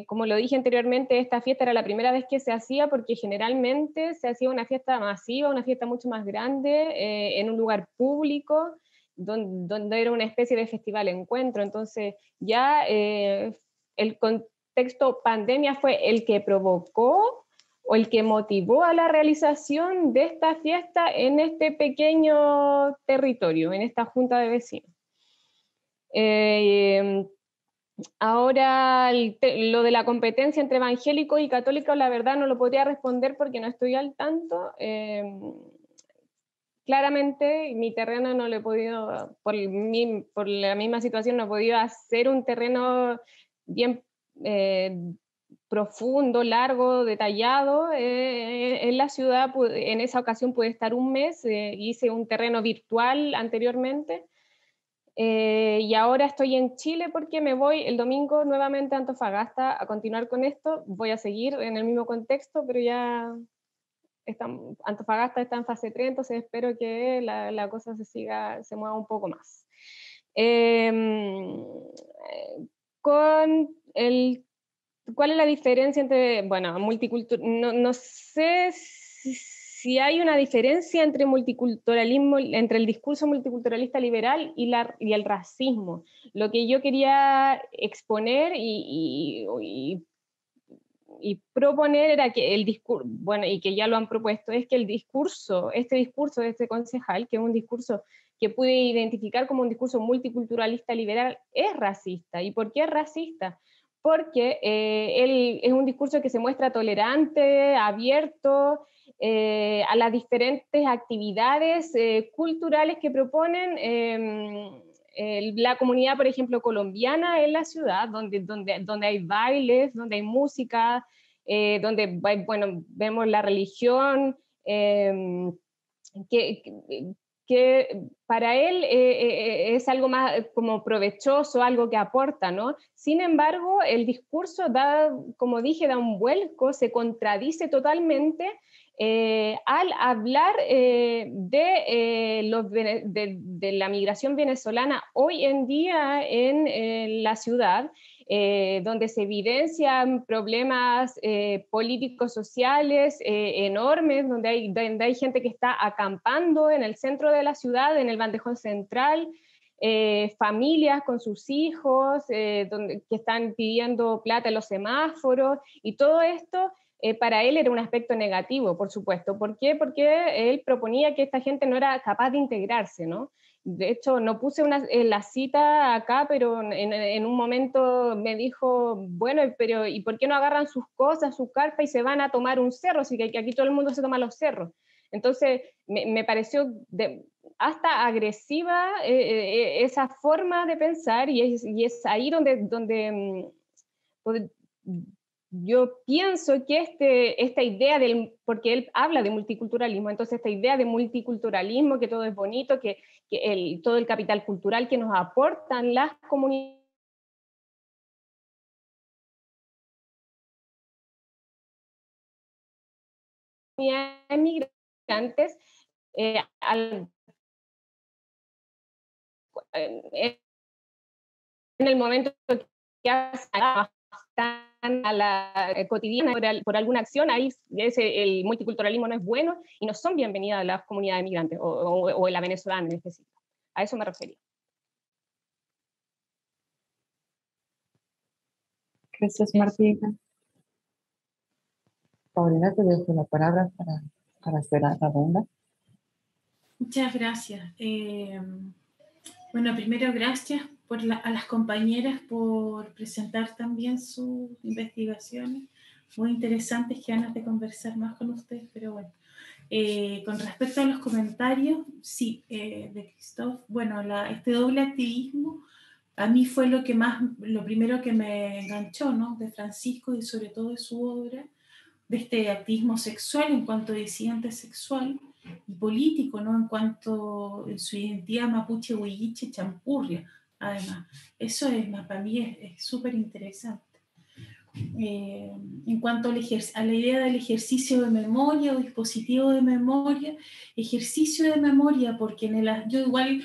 Como lo dije anteriormente, esta fiesta era la primera vez que se hacía porque generalmente se hacía una fiesta masiva, una fiesta mucho más grande, en un lugar público, donde era una especie de festival encuentro. Entonces ya el contexto pandemia fue el que provocó o el que motivó a la realización de esta fiesta en este pequeño territorio, en esta junta de vecinos. Ahora, lo de la competencia entre evangélicos y católicos, la verdad no lo podría responder porque no estoy al tanto. Claramente, mi terreno no lo he podido, por la misma situación, no he podido hacer un terreno bien profundo, largo, detallado. En la ciudad, en esa ocasión pude estar un mes, hice un terreno virtual anteriormente. Y ahora estoy en Chile porque me voy el domingo nuevamente a Antofagasta a continuar con esto. Voy a seguir en el mismo contexto, pero ya Antofagasta está en fase 3, entonces espero que la cosa se mueva un poco más. ¿Cuál es la diferencia entre, bueno, no sé si hay una diferencia entre multiculturalismo, entre el discurso multiculturalista liberal y el racismo. Lo que yo quería exponer y proponer era que el discurso, bueno, y que ya lo han propuesto, es que este discurso de este concejal, que es un discurso que pude identificar como un discurso multiculturalista liberal, es racista. ¿Y por qué es racista? Porque él es un discurso que se muestra tolerante, abierto a las diferentes actividades culturales que proponen la comunidad, por ejemplo, colombiana en la ciudad, donde hay bailes, donde hay música, donde bueno, vemos la religión, que para él es algo más como provechoso, algo que aporta, ¿no? Sin embargo, el discurso como dije, da un vuelco, se contradice totalmente al hablar de la migración venezolana hoy en día en la ciudad, donde se evidencian problemas políticos sociales enormes, donde hay gente que está acampando en el centro de la ciudad, en el bandejón central, familias con sus hijos, que están pidiendo plata en los semáforos, y todo esto para él era un aspecto negativo, por supuesto. ¿Por qué? Porque él proponía que esta gente no era capaz de integrarse, ¿no? De hecho, no puse la cita acá, pero en un momento me dijo, bueno, pero ¿y por qué no agarran sus cosas, su carpa y se van a tomar un cerro? Así que aquí todo el mundo se toma los cerros. Entonces, me pareció hasta agresiva esa forma de pensar, y es ahí donde yo pienso que esta idea porque él habla de multiculturalismo, entonces esta idea de multiculturalismo, que todo es bonito, que todo el capital cultural que nos aportan las comunidades migrantes, en el momento que a la cotidiana por alguna acción, ahí el multiculturalismo no es bueno y no son bienvenidas las comunidades migrantes o la venezolana en específico. A eso me refería. Gracias, Martina. Paulina, te dejo la palabra para hacer la ronda. Muchas gracias. Bueno, primero gracias a las compañeras por presentar también sus investigaciones, muy interesantes, que ganas de conversar más con ustedes, pero bueno. Con respecto a los comentarios, sí, de Christophe, bueno, este doble activismo a mí fue lo primero que me enganchó, ¿no? De Francisco y sobre todo de su obra, de este activismo sexual en cuanto a disidente sexual y político, ¿no? En cuanto a su identidad mapuche, huilliche, champurria, además. Eso para mí es súper interesante. En cuanto a la idea del ejercicio de memoria o dispositivo de memoria, ejercicio de memoria, porque yo igual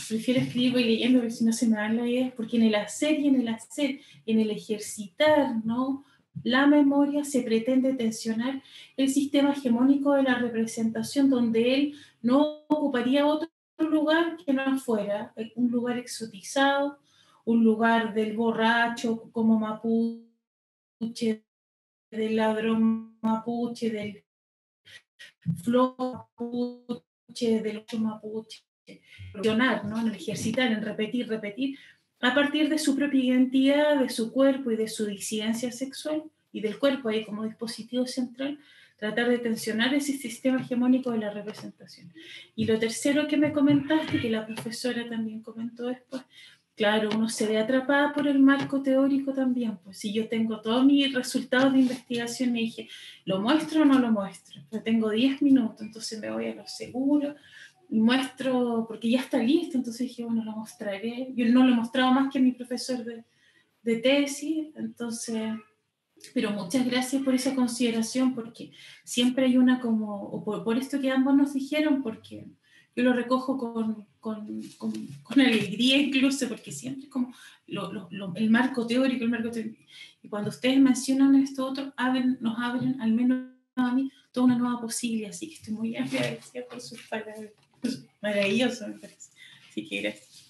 prefiero escribir y leyendo, porque si no se me dan las ideas, porque en el hacer y en el ejercitar, ¿no?, la memoria, se pretende tensionar el sistema hegemónico de la representación, donde él no ocuparía otro lugar que no fuera un lugar exotizado, un lugar del borracho como mapuche, del ladrón mapuche, del flow mapuche, del ocho mapuche, ¿no? En ejercitar, en repetir, a partir de su propia identidad, de su cuerpo y de su disidencia sexual, y del cuerpo ahí como dispositivo central, tratar de tensionar ese sistema hegemónico de la representación. Y lo tercero que me comentaste, que la profesora también comentó después, claro, uno se ve atrapada por el marco teórico también. Pues si yo tengo todos mis resultados de investigación y dije, ¿lo muestro o no lo muestro? Pero tengo 10 minutos, entonces me voy a lo seguro y muestro, porque ya está listo, entonces dije, bueno, lo mostraré. Yo no lo he mostrado más que a mi profesor de tesis, entonces... Pero muchas gracias por esa consideración, porque siempre hay una como, o por esto que ambos nos dijeron, porque yo lo recojo con alegría incluso, porque siempre como el marco teórico, y cuando ustedes mencionan esto otro, nos abren, al menos a mí, toda una nueva posibilidad, así que estoy muy agradecida por sus palabras. Maravilloso, me parece. Así que gracias.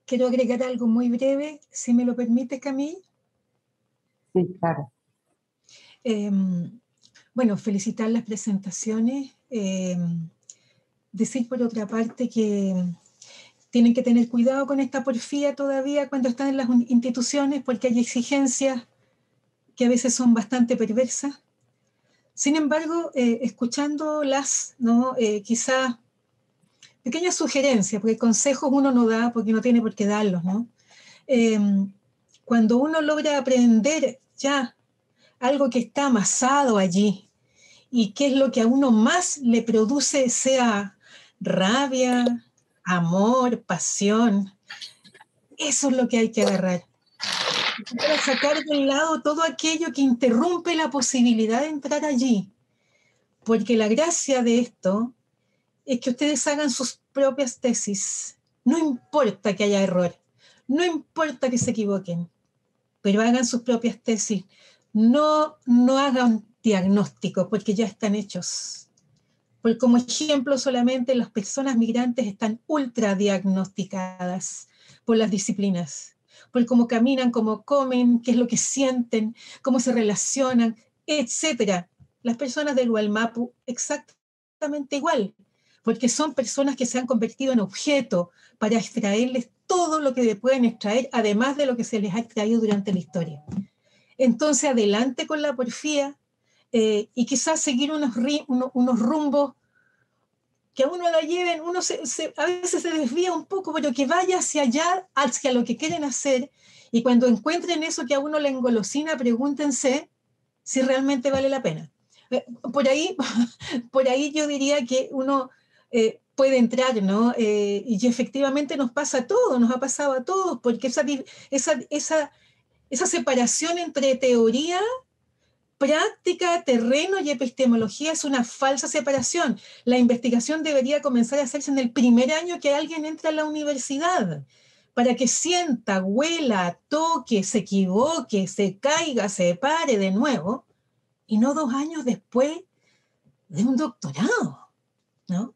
Quiero agregar algo muy breve, si me lo permite, Camille. Sí, claro. Bueno, felicitar las presentaciones. Decir por otra parte que tienen que tener cuidado con esta porfía todavía cuando están en las instituciones, porque hay exigencias que a veces son bastante perversas. Sin embargo, escuchándolas, ¿no? Quizás pequeñas sugerencias, porque consejos uno no da porque no tiene por qué darlos, ¿no? Cuando uno logra aprender ya algo que está amasado allí y qué es lo que a uno más le produce, sea rabia, amor, pasión, eso es lo que hay que agarrar. Para sacar del lado todo aquello que interrumpe la posibilidad de entrar allí. Porque la gracia de esto es que ustedes hagan sus propias tesis. No importa que haya error, no importa que se equivoquen, pero hagan sus propias tesis. No hagan diagnósticos porque ya están hechos. Porque como ejemplo solamente las personas migrantes están ultra diagnosticadas por las disciplinas, por cómo caminan, cómo comen, qué es lo que sienten, cómo se relacionan, etc. Las personas del Wallmapu exactamente igual, porque son personas que se han convertido en objeto para extraerles todo lo que pueden extraer, además de lo que se les ha extraído durante la historia. Entonces, adelante con la porfía y quizás seguir unos rumbos que a uno lo lleven, uno a veces se desvía un poco, pero que vaya hacia allá, hacia lo que quieren hacer, y cuando encuentren eso que a uno le engolosina, pregúntense si realmente vale la pena. Por ahí yo diría que uno puede entrar, ¿no? Y efectivamente nos pasa a todos, nos ha pasado a todos, porque esa separación entre teoría, práctica, terreno y epistemología es una falsa separación. La investigación debería comenzar a hacerse en el primer año que alguien entra a la universidad, para que sienta, huela, toque, se equivoque, se caiga, se pare de nuevo, y no 2 años después de un doctorado, ¿no?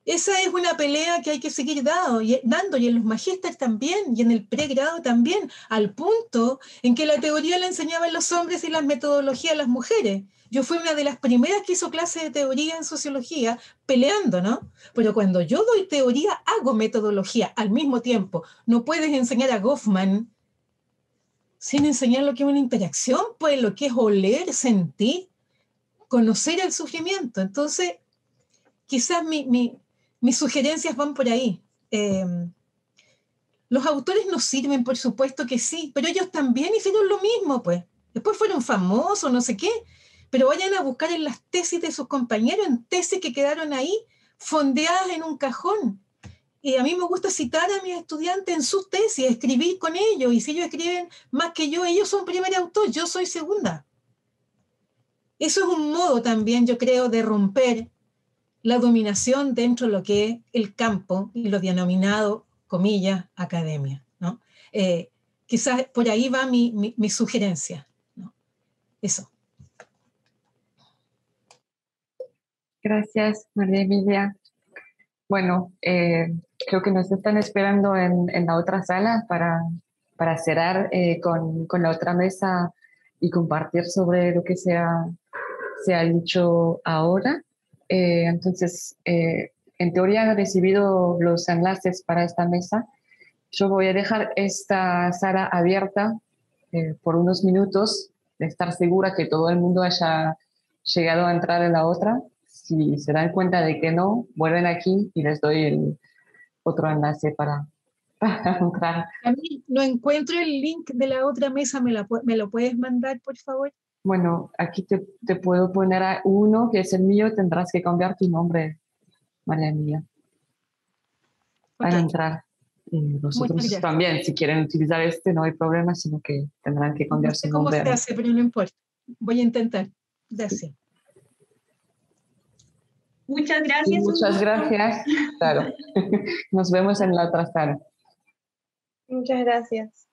Esa es una pelea que hay que seguir dando, y en los magísteres también, y en el pregrado también, al punto en que la teoría la enseñaban los hombres y las metodologías las mujeres. Yo fui una de las primeras que hizo clase de teoría en sociología, peleando, ¿no? Pero cuando yo doy teoría, hago metodología al mismo tiempo. No puedes enseñar a Goffman sin enseñar lo que es una interacción, pues lo que es oler, sentir, conocer el sufrimiento. Entonces, quizás mis sugerencias van por ahí. Los autores nos sirven, por supuesto que sí, pero ellos también hicieron lo mismo, pues. Después fueron famosos, no sé qué, pero vayan a buscar en las tesis de sus compañeros, en tesis que quedaron ahí, fondeadas en un cajón. Y a mí me gusta citar a mis estudiantes en sus tesis, escribir con ellos, y si ellos escriben más que yo, ellos son primer autor, yo soy segunda. Eso es un modo también, yo creo, de romper la dominación dentro de lo que es el campo y lo denominado, comillas, academia, ¿no? Quizás por ahí va mi sugerencia, ¿no? Eso. Gracias, María Emilia. Bueno, creo que nos están esperando en la otra sala para cerrar con la otra mesa y compartir sobre lo que se ha dicho ahora. Entonces, en teoría he recibido los enlaces para esta mesa. Yo voy a dejar esta sala abierta por unos minutos, de estar segura que todo el mundo haya llegado a entrar en la otra. Si se dan cuenta de que no, vuelven aquí y les doy el otro enlace para entrar. A mí no encuentro el link de la otra mesa, ¿me lo puedes mandar, por favor? Bueno, aquí te puedo poner a uno, que es el mío, tendrás que cambiar tu nombre, María Emilia, para entrar. Los otros también, si quieren utilizar este, no hay problema, sino que tendrán que cambiar su nombre. No sé cómo se hace, pero no importa. Voy a intentar. Gracias. Muchas gracias. Muchas gracias. Claro. Nos vemos en la otra sala. Muchas gracias.